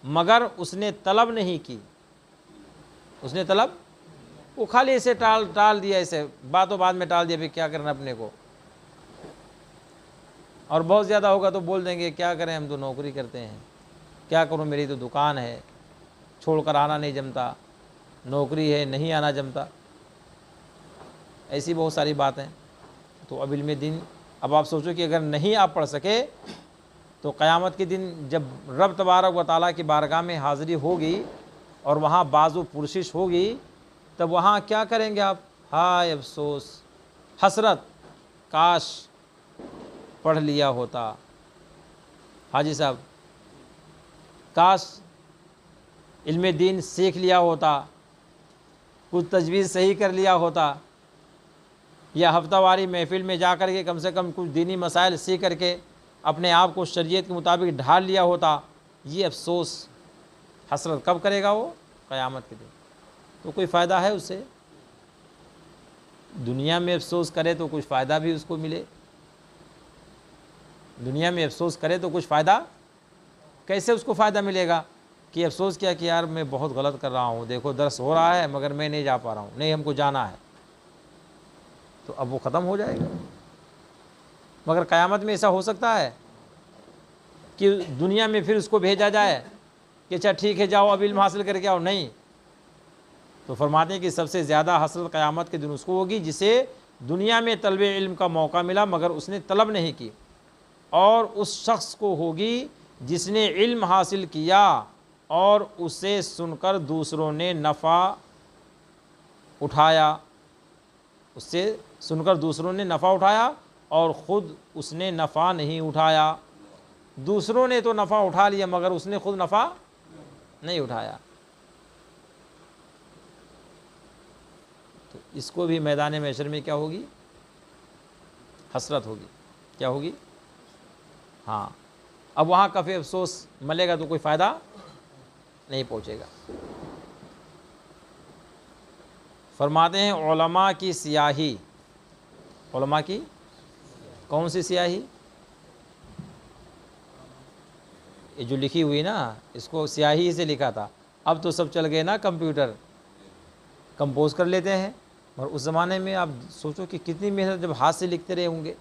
مگر اس نے طلب نہیں کی، اس نے طلب، وہ خالی ایسے ٹال دیا، ایسے باتوں بعد میں ٹال دیا، پھر کیا کرنا اپنے کو، اور بہت زیادہ ہوگا تو بول دیں گے کیا کریں ہم تو نوکری کرتے ہیں، کیا کروں میری تو دکان ہے، چھوڑ کر آنا نہیں جمتا، نوکری ہے نہیں آنا جمتا، ایسی بہت ساری باتیں۔ تو اب علم دین، اب آپ سوچو کہ اگر نہیں آپ پڑھ سکے تو قیامت کے دن جب رب تبارک و تعالیٰ کی بارگاہ میں حاضری ہوگی اور وہاں بازو پرسش ہوگی، تب وہاں کیا کریں گے آپ؟ ہائے افسوس، حسرت، کاش پڑھ لیا ہوتا، حاجی صاحب کاش علم دین سیکھ لیا ہوتا، کچھ تجویز صحیح کر لیا ہوتا، یا ہفتہ واری محفل میں جا کر کے کم سے کم کچھ دینی مسائل سیکھ کر کے اپنے آپ کو شریعت کے مطابق ڈھال لیا ہوتا۔ یہ افسوس، حسرت کب کرے گا وہ؟ قیامت کے دن۔ تو کوئی فائدہ ہے اس سے؟ دنیا میں افسوس کرے تو کچھ فائدہ بھی اس کو ملے، دنیا میں افسوس کرے تو کچھ فائدہ، کیسے اس کو فائدہ ملے گا؟ کہ افسوس کیا کہ یار میں بہت غلط کر رہا ہوں، دیکھو درس ہو رہا ہے مگر میں نہیں جا پا رہا ہوں، نہیں ہم کو جانا ہے، تو اب وہ ختم ہو جائے گا۔ مگر قیامت میں ایسا ہو سکتا ہے کہ دنیا میں پھر اس کو بھیجا جائے کہ اچھا ٹھیک ہے جاؤ اب علم حاصل کر کے آؤ؟ نہیں۔ تو فرماتے ہیں کہ سب سے زیادہ حسرت قیامت کے دن اس کو ہوگی جسے دنیا میں طلب علم کا موقع ملا مگر اس نے طلب نہیں کی، اور اس شخص کو ہوگی جس نے علم حاصل کیا اور اسے سن کر دوسروں نے نفع اٹھایا، اس سے سن کر دوسروں نے نفع اٹھایا اور خود اس نے نفع نہیں اٹھایا۔ دوسروں نے تو نفع اٹھا لیا مگر اس نے خود نفع نہیں اٹھایا۔ تو اس کو بھی میدان محشر میں کیا ہوگی؟ حسرت ہوگی۔ کیا ہوگی؟ ہاں، اب وہاں کف افسوس ملے گا تو کوئی فائدہ نہیں پہنچے گا۔ فرماتے ہیں علماء کی سیاہی علماء کی کون سی سیاہی؟ یہ جو لکھی ہوئی نا اس کو سیاہی سے لکھا تھا، اب تو سب چل گئے نا کمپیوٹر، کمپوز کر لیتے ہیں. اور اس زمانے میں آپ سوچو کہ کتنی محنت جب ہاتھ سے لکھتے رہے ہوں گے،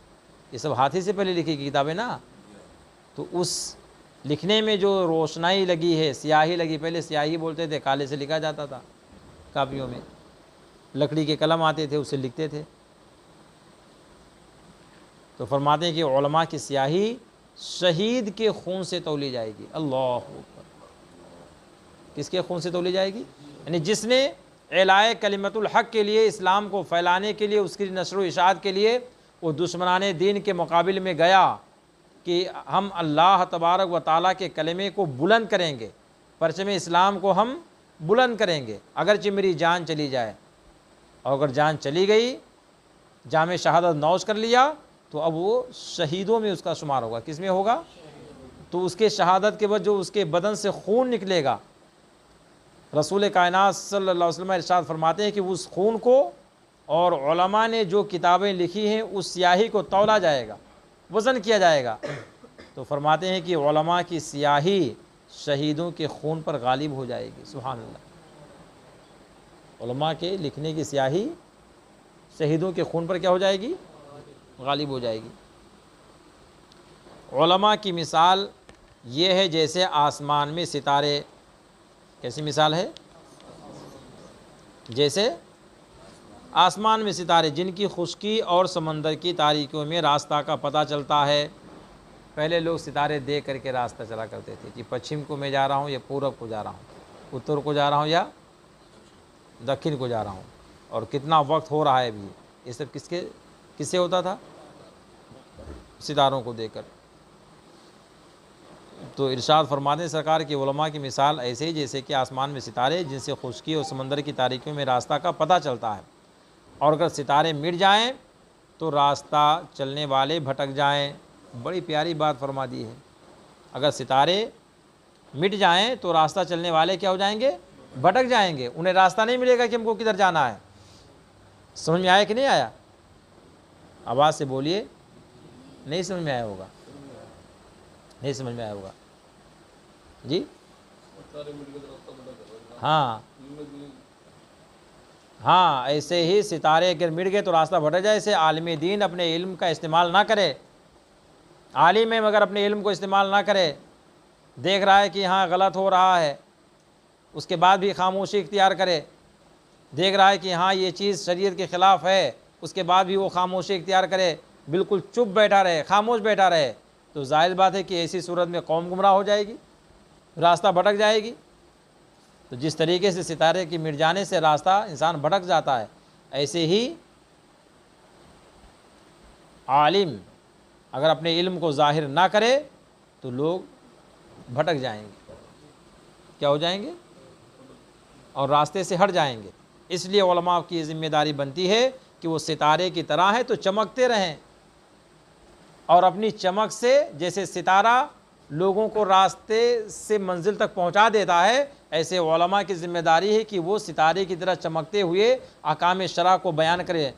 یہ سب ہاتھ ہی سے پہلے لکھی کی کتابیں نا، تو اس لکھنے میں جو روشنائی لگی ہے، سیاہی لگی، پہلے سیاہی بولتے تھے، کالے سے لکھا جاتا تھا کاپیوں میں، لکڑی کے قلم آتے تھے اس سے لکھتے تھے. تو فرماتے ہیں کہ علماء کی سیاہی شہید کے خون سے تولی جائے گی. اللہ اکبر. کس کے خون سے تولی جائے گی؟ یعنی جس نے اعلاء کلمت الحق کے لیے، اسلام کو پھیلانے کے لیے، اس کی نشر و اشاعت کے لیے وہ دشمنان دین کے مقابل میں گیا کہ ہم اللہ تبارک و تعالیٰ کے کلمے کو بلند کریں گے، پرچم اسلام کو ہم بلند کریں گے اگرچہ میری جان چلی جائے. اور اگر جان چلی گئی، جام شہادت نوش کر لیا، تو اب وہ شہیدوں میں اس کا شمار ہوگا. کس میں ہوگا؟ تو اس کے شہادت کے بعد جو اس کے بدن سے خون نکلے گا، رسول کائنات صلی اللہ علیہ وسلم ارشاد فرماتے ہیں کہ اس خون کو اور علماء نے جو کتابیں لکھی ہیں اس سیاہی کو تولا جائے گا، وزن کیا جائے گا. تو فرماتے ہیں کہ علماء کی سیاہی شہیدوں کے خون پر غالب ہو جائے گی. سبحان اللہ. علماء کے لکھنے کی سیاہی شہیدوں کے خون پر کیا ہو جائے گی؟ غالب ہو جائے گی. علماء کی مثال یہ ہے جیسے آسمان میں ستارے. کیسی مثال ہے؟ جیسے آسمان میں ستارے جن کی خشکی اور سمندر کی تاریکیوں میں راستہ کا پتہ چلتا ہے. پہلے لوگ ستارے دیکھ کر کے راستہ چلا کرتے تھے کہ پچھم کو میں جا رہا ہوں یا پورب کو جا رہا ہوں، اتر کو جا رہا ہوں یا دکھن کو جا رہا ہوں، اور کتنا وقت ہو رہا ہے ابھی. یہ سب کس سے ہوتا تھا؟ ستاروں کو دیکھ کر. تو ارشاد فرماتے ہیں سرکار کی علماء کی مثال ایسے ہی جیسے کہ آسمان میں ستارے جن سے خشکی اور سمندر کی تاریکیوں میں راستہ کا پتہ چلتا ہے. اور اگر ستارے مٹ جائیں تو راستہ چلنے والے بھٹک جائیں. بڑی پیاری بات فرما دی ہے. اگر ستارے مٹ جائیں تو راستہ چلنے والے کیا ہو جائیں گے؟ بھٹک جائیں گے. انہیں راستہ نہیں ملے گا کہ ہم کو کدھر جانا ہے. سمجھ میں آیا کہ نہیں آیا؟ آواز سے بولیے. نہیں سمجھ میں آیا ہوگا، نہیں سمجھ میں آیا ہوگا جی. ہاں ایسے ہی ستارے اگر مٹ گئے تو راستہ بھٹک جائے. ایسے عالم دین اپنے علم کا استعمال نہ کرے، عالم ہے مگر اپنے علم کو استعمال نہ کرے، دیکھ رہا ہے کہ ہاں غلط ہو رہا ہے، اس کے بعد بھی خاموشی اختیار کرے. دیکھ رہا ہے کہ ہاں یہ چیز شریعت کے خلاف ہے، اس کے بعد بھی وہ خاموشی اختیار کرے، بالکل چپ بیٹھا رہے، خاموش بیٹھا رہے، تو ظاہر بات ہے کہ ایسی صورت میں قوم گمراہ ہو جائے گی، راستہ بھٹک جائے گی. تو جس طریقے سے ستارے کی مٹ جانے سے راستہ انسان بھٹک جاتا ہے، ایسے ہی عالم اگر اپنے علم کو ظاہر نہ کرے تو لوگ بھٹک جائیں گے. کیا ہو جائیں گے؟ اور راستے سے ہٹ جائیں گے. اس لیے علماء کی یہ ذمہ داری بنتی ہے کہ وہ ستارے کی طرح ہیں تو چمکتے رہیں، اور اپنی چمک سے جیسے ستارہ لوگوں کو راستے سے منزل تک پہنچا دیتا ہے، ایسے علماء کی ذمہ داری ہے کہ وہ ستارے کی طرح چمکتے ہوئے احکام شرع کو بیان کرے.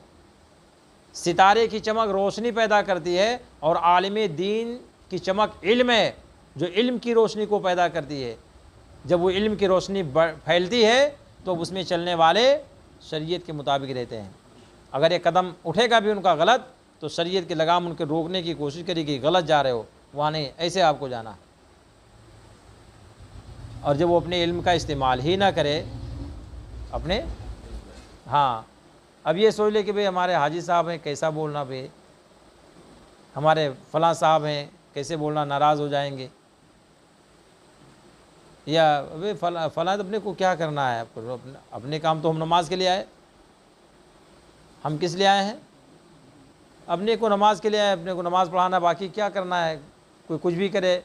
ستارے کی چمک روشنی پیدا کرتی ہے، اور عالم دین کی چمک علم ہے جو علم کی روشنی کو پیدا کرتی ہے. جب وہ علم کی روشنی پھیلتی ہے تو اس میں چلنے والے شریعت کے مطابق رہتے ہیں. اگر ایک قدم اٹھے گا بھی ان کا غلط تو شریعت کے لگام ان کے روکنے کی کوشش کرے گی، غلط جا رہے ہو وہاں نہیں، ایسے آپ کو جانا. اور جب وہ اپنے علم کا استعمال ہی نہ کرے اپنے، ہاں اب یہ سوچ لے کہ بھئی ہمارے حاجی صاحب ہیں کیسا بولنا، بھئی ہمارے فلاں صاحب ہیں کیسے بولنا، ناراض ہو جائیں گے، یا بھئی فلاں اپنے کو کیا کرنا ہے، اپنے کام تو ہم نماز کے لیے آئے. ہم کس لیے آئے ہیں؟ اپنے کو نماز کے لیے آئے، اپنے کو نماز پڑھانا، باقی کیا کرنا ہے، کوئی کچھ بھی کرے،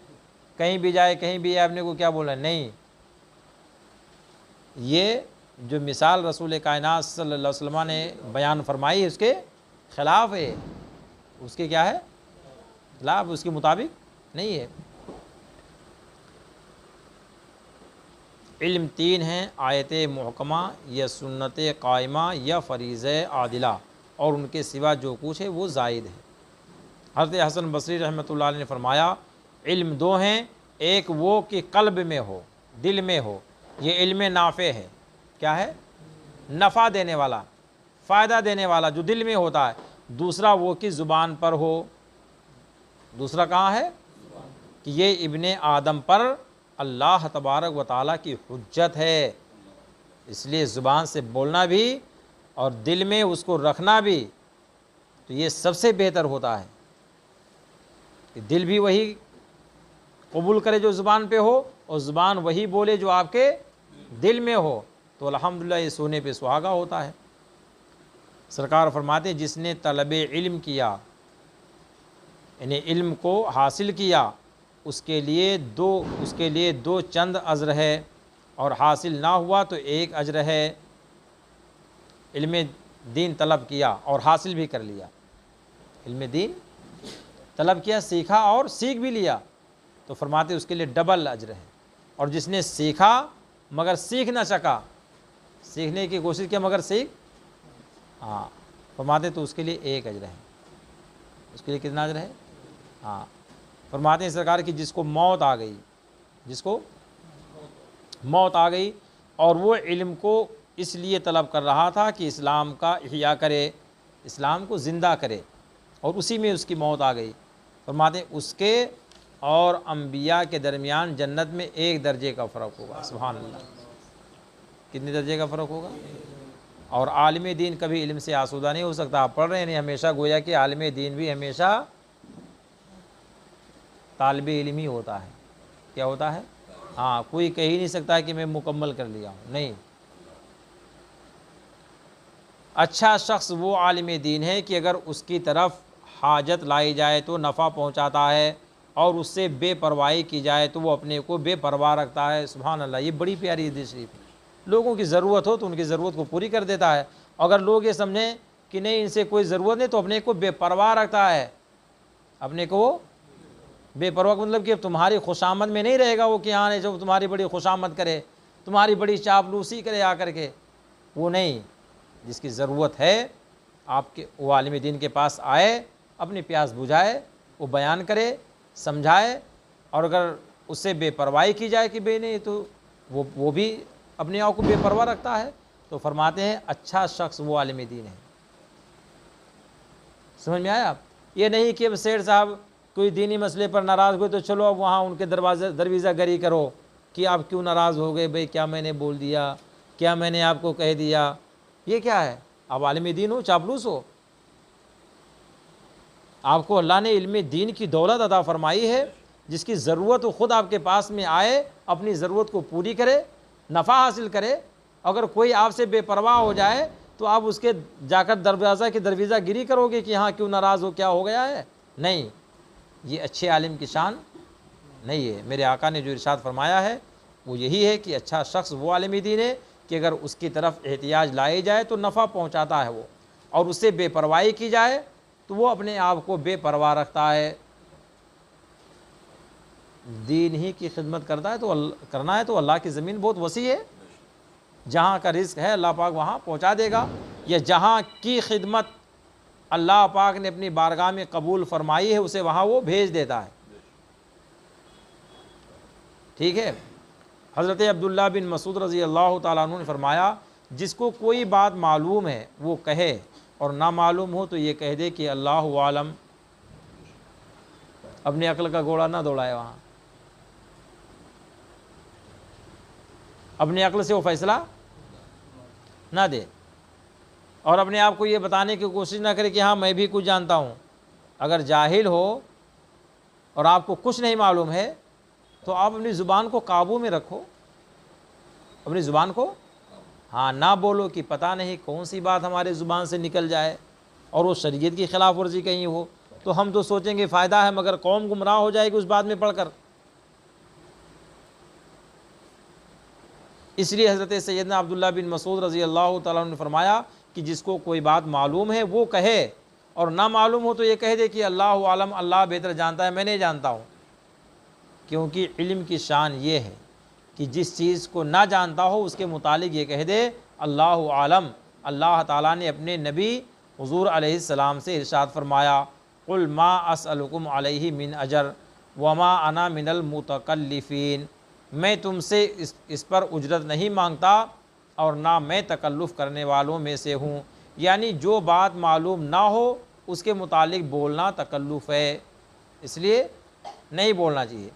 کہیں بھی جائے کہیں بھی آئے، اپنے کو کیا بولنا ہے. نہیں، یہ جو مثال رسول کائنات صلی اللہ علیہ وسلم نے بیان فرمائی اس کے خلاف ہے. اس کے کیا ہے؟ خلاف، اس کے مطابق نہیں ہے. علم تین ہیں: آیت محکمہ یا سنت قائمہ یا فریضہ عادلہ. اور ان کے سوا جو کچھ ہے وہ زائد ہے۔ حضرت حسن بصری رحمۃ اللہ علیہ نے فرمایا علم دو ہیں، ایک وہ کہ قلب میں ہو، دل میں ہو، یہ علم نافع ہے۔ کیا ہے؟ نفع دینے والا، فائدہ دینے والا جو دل میں ہوتا ہے۔ دوسرا وہ کہ زبان پر ہو۔ دوسرا کہاں ہے؟ کہ یہ ابن آدم پر اللہ تبارک و تعالیٰ کی حجت ہے، اس لیے زبان سے بولنا بھی اور دل میں اس کو رکھنا بھی، تو یہ سب سے بہتر ہوتا ہے کہ دل بھی وہی قبول کرے جو زبان پہ ہو، اور زبان وہی بولے جو آپ کے دل میں ہو، تو الحمدللہ یہ سونے پہ سہاگا ہوتا ہے۔ سرکار فرماتے ہیں جس نے طلب علم کیا، یعنی علم کو حاصل کیا، اس کے لیے دو چند اجر ہے، اور حاصل نہ ہوا تو ایک اجر ہے۔ علم دین طلب کیا اور حاصل بھی کر لیا، علم دین طلب کیا، سیکھا اور سیکھ بھی لیا، تو فرماتے اس کے لیے ڈبل اجر ہے۔ اور جس نے سیکھا مگر سیکھ نہ سکا، سیکھنے کی کوشش کیا مگر فرماتے تو اس کے لیے ایک اجر ہے۔ اس کے لیے کتنا اجر ہے؟ فرماتے ہیں سرکار کی جس کو موت آ گئی، جس کو موت آ گئی اور وہ علم کو اس لیے طلب کر رہا تھا کہ اسلام کا احیاء کرے، اسلام کو زندہ کرے، اور اسی میں اس کی موت آ گئی، فرماتے ہیں اس کے اور انبیاء کے درمیان جنت میں ایک درجے کا فرق ہوگا۔ سبحان اللہ، کتنے درجے کا فرق ہوگا؟ اور عالم دین کبھی علم سے آسودہ نہیں ہو سکتا۔ آپ پڑھ رہے ہیں نہیں، ہمیشہ گویا کہ عالم دین بھی ہمیشہ طالب علم ہی ہوتا ہے۔ کیا ہوتا ہے؟ کوئی کہہ ہی نہیں سکتا کہ میں مکمل کر لیا ہوں، نہیں۔ اچھا شخص وہ عالم دین ہے کہ اگر اس کی طرف حاجت لائی جائے تو نفع پہنچاتا ہے، اور اس سے بے پرواہی کی جائے تو وہ اپنے کو بے پرواہ رکھتا ہے۔ سبحان اللہ، یہ بڑی پیاری حدیث شریف ہے۔ لوگوں کی ضرورت ہو تو ان کی ضرورت کو پوری کر دیتا ہے، اگر لوگ یہ سمجھیں کہ نہیں ان سے کوئی ضرورت نہیں تو اپنے کو بے پرواہ رکھتا ہے۔ اپنے کو بے پرواہ مطلب کہ تمہاری خوشامد میں نہیں رہے گا وہ، کہ نہیں جو تمہاری بڑی خوشامد کرے، تمہاری بڑی چاپلوسی کرے آ کر کے، وہ نہیں۔ جس کی ضرورت ہے آپ کے وہ عالم دین کے پاس آئے، اپنی پیاس بجھائے، وہ بیان کرے، سمجھائے، اور اگر اس سے بے پرواہی کی جائے کہ بے نہیں تو وہ بھی اپنے آپ کو بے پرواہ رکھتا ہے، تو فرماتے ہیں اچھا شخص وہ عالم دین ہے۔ سمجھ میں آیا آپ؟ یہ نہیں کہ اب سیٹھ صاحب کوئی دینی مسئلے پر ناراض ہوئے تو چلو اب وہاں ان کے درویزہ گری کرو کہ آپ کیوں ناراض ہو گئے، بھئی کیا میں نے بول دیا، کیا میں نے آپ کو کہہ دیا؟ یہ کیا ہے؟ آپ عالم دین ہو، چاپلوس ہو؟ آپ کو اللہ نے علم دین کی دولت عطا فرمائی ہے، جس کی ضرورت وہ خود آپ کے پاس میں آئے، اپنی ضرورت کو پوری کرے، نفع حاصل کرے۔ اگر کوئی آپ سے بے پرواہ ہو جائے تو آپ اس کے جا کر درویزہ گیری کرو گے کہ ہاں کیوں ناراض ہو، کیا ہو گیا ہے؟ نہیں، یہ اچھے عالم کی شان نہیں ہے۔ میرے آقا نے جو ارشاد فرمایا ہے وہ یہی ہے کہ اچھا شخص وہ عالم دین ہے کہ اگر اس کی طرف احتیاج لائی جائے تو نفع پہنچاتا ہے وہ، اور اس سے بے پرواہی کی جائے تو وہ اپنے آپ کو بے پرواہ رکھتا ہے۔ دین ہی کی خدمت کرنا ہے تو اللہ کی زمین بہت وسیع ہے، جہاں کا رزق ہے اللہ پاک وہاں پہنچا دے گا، یا جہاں کی خدمت اللہ پاک نے اپنی بارگاہ میں قبول فرمائی ہے اسے وہاں وہ بھیج دیتا ہے۔ ٹھیک ہے؟ حضرت عبداللہ بن مسعود رضی اللہ تعالیٰ عنہ نے فرمایا جس کو کوئی بات معلوم ہے وہ کہے، اور نہ معلوم ہو تو یہ کہہ دے کہ اللہ عالم۔ اپنی عقل کا گھوڑا نہ دوڑائے وہاں، اپنی عقل سے وہ فیصلہ نہ دے، اور اپنے آپ کو یہ بتانے کی کوشش نہ کرے کہ ہاں میں بھی کچھ جانتا ہوں۔ اگر جاہل ہو اور آپ کو کچھ نہیں معلوم ہے تو آپ اپنی زبان کو قابو میں رکھو، اپنی زبان کو نہ بولو کہ پتہ نہیں کون سی بات ہمارے زبان سے نکل جائے اور وہ شریعت کی خلاف ورزی کہیں ہو، تو ہم تو سوچیں گے فائدہ ہے، مگر قوم گمراہ ہو جائے گی اس بات میں پڑھ کر۔ اس لیے حضرت سیدنا عبداللہ بن مسعود رضی اللہ تعالیٰ عنہ نے فرمایا کہ جس کو کوئی بات معلوم ہے وہ کہے، اور نہ معلوم ہو تو یہ کہہ دے کہ اللہ عالم، اللہ بہتر جانتا ہے، میں نہیں جانتا ہوں۔ کیونکہ علم کی شان یہ ہے کہ جس چیز کو نہ جانتا ہو اس کے متعلق یہ کہہ دے اللہ عالم۔ اللہ تعالیٰ نے اپنے نبی حضور علیہ السلام سے ارشاد فرمایا قل ما اسألکم علیہ من اجر وما انا من المتکلفین، میں تم سے اس پر اجرت نہیں مانگتا اور نہ میں تکلف کرنے والوں میں سے ہوں، یعنی جو بات معلوم نہ ہو اس کے متعلق بولنا تکلف ہے، اس لیے نہیں بولنا چاہیے۔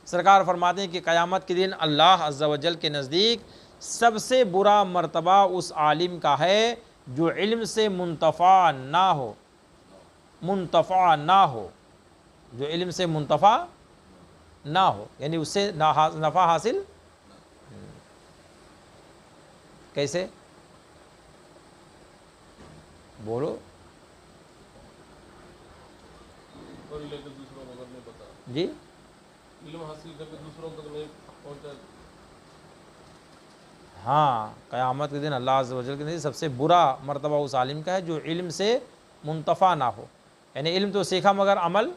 سرکار فرماتے ہیں کہ قیامت کے دن اللہ عز و جل کے نزدیک سب سے برا مرتبہ اس عالم کا ہے جو علم سے منتفع نہ ہو، منتفع نہ ہو، جو علم سے منتفع نہ ہو، یعنی اس سے نفع حاصل کیسے؟ بولو جی، علم حاصل کر کے دوسروں تک نہیں پہنچا۔ ہاں، قیامت کے دن اللہ عز و جل کے دن سب سے برا مرتبہ اس عالم کا ہے جو علم سے منتفع نہ ہو، یعنی علم تو سیکھا مگر عمل،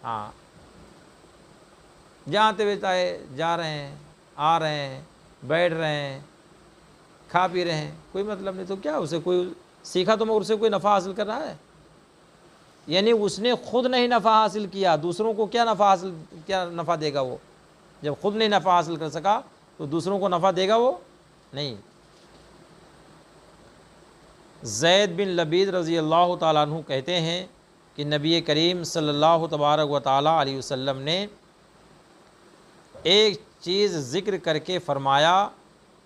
ہاں، جہاں ہے جا رہے ہیں، آ رہے ہیں، بیٹھ رہے ہیں، کھا پی رہے ہیں، کوئی مطلب نہیں، تو کیا اسے کوئی سیکھا تو مگر اسے کوئی نفع حاصل کر رہا ہے؟ یعنی اس نے خود نہیں نفع حاصل کیا، دوسروں کو کیا نفع دے گا وہ؟ جب خود نہیں نفع حاصل کر سکا تو دوسروں کو نفع دے گا وہ نہیں۔ زید بن لبید رضی اللہ تعالیٰ عنہ کہتے ہیں کہ نبی کریم صلی اللہ تبارک و تعالیٰ علیہ وسلم نے ایک چیز ذکر کر کے فرمایا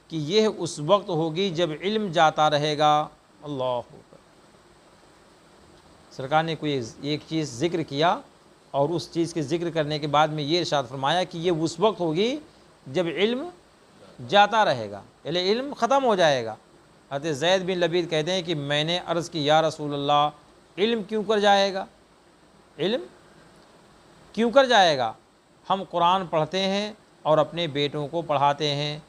کہ یہ اس وقت ہوگی جب علم جاتا رہے گا۔ اللہ اکبر، سرکار نے کوئی ایک چیز ذکر کیا اور اس چیز کے ذکر کرنے کے بعد میں یہ ارشاد فرمایا کہ یہ اس وقت ہوگی جب علم جاتا رہے گا، یعنی علم ختم ہو جائے گا۔ حضرت زید بن لبید کہتے ہیں کہ میں نے عرض کی یا رسول اللہ علم کیوں کر جائے گا؟ علم کیوں کر جائے گا؟ ہم قرآن پڑھتے ہیں اور اپنے بیٹوں کو پڑھاتے ہیں،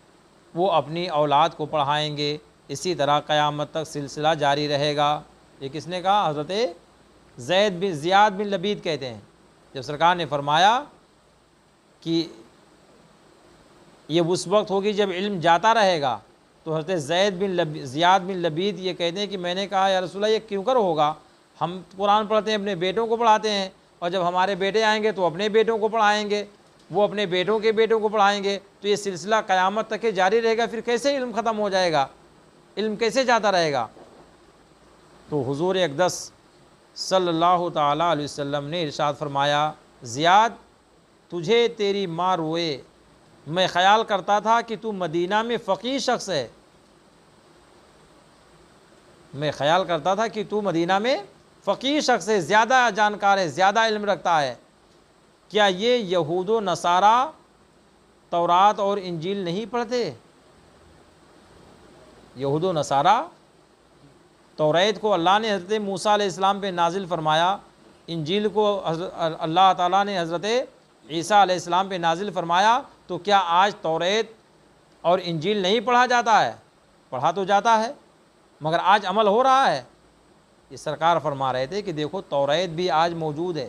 وہ اپنی اولاد کو پڑھائیں گے، اسی طرح قیامت تک سلسلہ جاری رہے گا۔ یہ کس نے کہا؟ حضرت زیاد بن لبید کہتے ہیں، جب سرکار نے فرمایا کہ یہ اس وقت ہوگی جب علم جاتا رہے گا، تو حضرت زیاد بن لبید یہ کہتے ہیں کہ میں نے کہا یا رسول اللہ یہ کیوں کر ہوگا؟ ہم قرآن پڑھتے ہیں، اپنے بیٹوں کو پڑھاتے ہیں، اور جب ہمارے بیٹے آئیں گے تو اپنے بیٹوں کو پڑھائیں گے، وہ اپنے بیٹوں کے بیٹوں کو پڑھائیں گے، تو یہ سلسلہ قیامت تک جاری رہے گا، پھر کیسے علم ختم ہو جائے گا؟ علم کیسے جاتا رہے گا؟ تو حضور اقدس صلی اللہ تعالیٰ علیہ وسلم نے ارشاد فرمایا زیاد تجھے تیری ماں روئے، میں خیال کرتا تھا کہ تو مدینہ میں فقیہ شخص ہے، میں خیال کرتا تھا کہ تو مدینہ میں فقیہ شخص ہے، زیادہ جانکار ہے، زیادہ علم رکھتا ہے، کیا یہ یہود و نصارہ تورات اور انجیل نہیں پڑھتے؟ یہود و نصارہ توریت کو اللہ نے حضرت موسیٰ علیہ السلام پہ نازل فرمایا، انجیل کو اللہ تعالیٰ نے حضرت عیسیٰ علیہ السلام پہ نازل فرمایا، تو کیا آج توریت اور انجیل نہیں پڑھا جاتا ہے؟ پڑھا تو جاتا ہے مگر آج عمل ہو رہا ہے۔ یہ سرکار فرما رہے تھے کہ دیکھو طوریت بھی آج موجود ہے،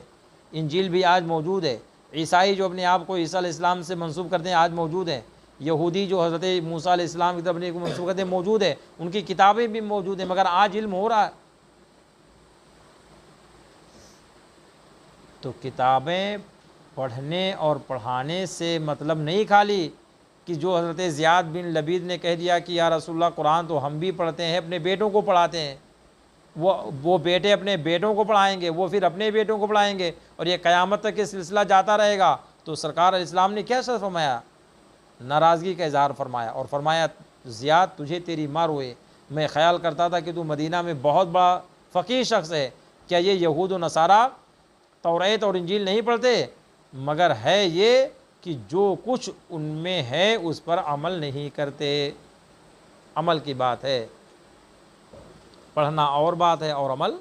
انجیل بھی آج موجود ہے، عیسائی جو اپنے آپ کو عیسیٰ علیہ السلام سے منسوب کرتے ہیں آج موجود ہیں، یہودی جو حضرت موسیٰ علیہ السلام کی طرف اپنے کو منسوب کرتے ہیں موجود ہے، ان کی کتابیں بھی موجود ہیں، مگر آج علم ہو رہا ہے۔ تو کتابیں پڑھنے اور پڑھانے سے مطلب نہیں خالی کہ جو حضرت زیاد بن لبید نے کہہ دیا کہ یا رسول اللہ قرآن تو ہم بھی پڑھتے ہیں، اپنے بیٹوں کو پڑھاتے ہیں، وہ بیٹے اپنے بیٹوں کو پڑھائیں گے، وہ پھر اپنے بیٹوں کو پڑھائیں گے، اور یہ قیامت تک یہ سلسلہ جاتا رہے گا، تو سرکار علیہ السلام نے کیا فرمایا؟ ناراضگی کا اظہار فرمایا اور فرمایا زیاد تجھے تیری ماں روئے، میں خیال کرتا تھا کہ تو مدینہ میں بہت بڑا فقیہ شخص ہے، کیا یہ یہود و نصارہ توریت اور انجیل نہیں پڑھتے؟ مگر ہے یہ کہ جو کچھ ان میں ہے اس پر عمل نہیں کرتے۔ عمل کی بات ہے، پڑھنا اور بات ہے اور عمل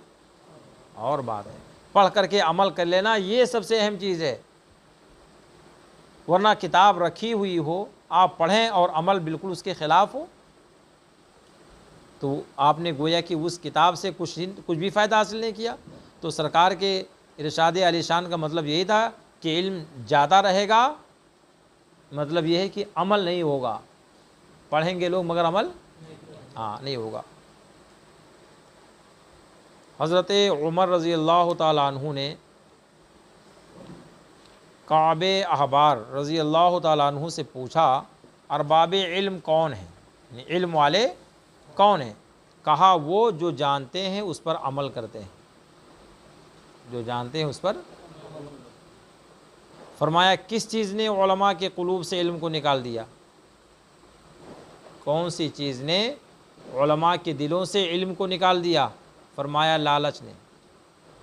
اور بات ہے، پڑھ کر کے عمل کر لینا یہ سب سے اہم چیز ہے، ورنہ کتاب رکھی ہوئی ہو آپ پڑھیں اور عمل بالکل اس کے خلاف ہو تو آپ نے گویا کہ اس کتاب سے کچھ بھی فائدہ حاصل نہیں کیا۔ تو سرکار کے ارشاد عالی شان کا مطلب یہی تھا کہ علم جاتا رہے گا، مطلب یہ ہے کہ عمل نہیں ہوگا، پڑھیں گے لوگ مگر عمل نہیں ہوگا۔ حضرت عمر رضی اللہ تعالیٰ عنہ نے کعب احبار رضی اللہ تعالیٰ عنہ سے پوچھا ارباب علم کون ہیں، یعنی علم والے کون ہیں؟ کہا وہ جو جانتے ہیں اس پر عمل کرتے ہیں، جو جانتے ہیں اس پر۔ فرمایا کس چیز نے علماء کے قلوب سے علم کو نکال دیا؟ کون سی چیز نے علماء کے دلوں سے علم کو نکال دیا؟ فرمایا لالچ نے۔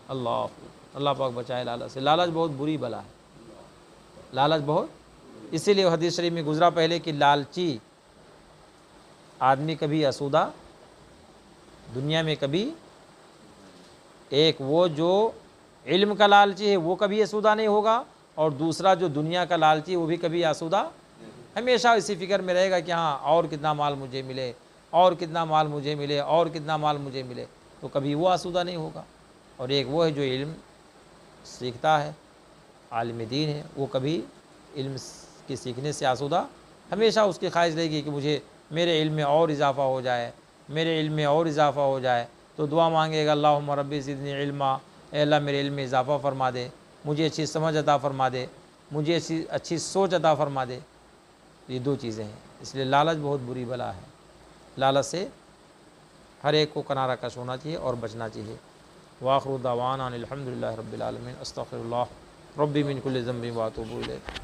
اللہ پاک بچائے لالچ سے۔ لالچ بہت بری بلا ہے، لالچ بہت، اسی لیے حدیث شریف میں گزرا پہلے کہ لالچی آدمی کبھی آسودہ دنیا میں کبھی، ایک وہ جو علم کا لالچی ہے وہ کبھی آسودہ نہیں ہوگا، اور دوسرا جو دنیا کا لالچی ہے وہ بھی کبھی آسودہ، ہمیشہ اسی فکر میں رہے گا کہ ہاں اور کتنا مال مجھے ملے، اور کتنا مال مجھے ملے، اور کتنا مال مجھے ملے، تو کبھی وہ آسودہ نہیں ہوگا۔ اور ایک وہ ہے جو علم سیکھتا ہے، عالم دین ہے، وہ کبھی علم کے سیکھنے سے آسودہ، ہمیشہ اس کی خواہش رہے گی کہ مجھے میرے علم میں اور اضافہ ہو جائے، میرے علم میں اور اضافہ ہو جائے، تو دعا مانگے گا اللہم ربی زدنی علما، اے اللہ میرے علم میں اضافہ فرما دے، مجھے اچھی سمجھ عطا فرما دے، مجھے اچھی سوچ عطا فرما دے۔ یہ دو چیزیں ہیں، اس لیے لالچ بہت بری بلا ہے، لالچ سے ہر ایک کو کنارہ کش ہونا چاہیے اور بچنا چاہیے۔ وآخر دعوانا الحمدللہ رب العالمین، استغفر اللہ ربی من کل ذنب واتوب الیہ۔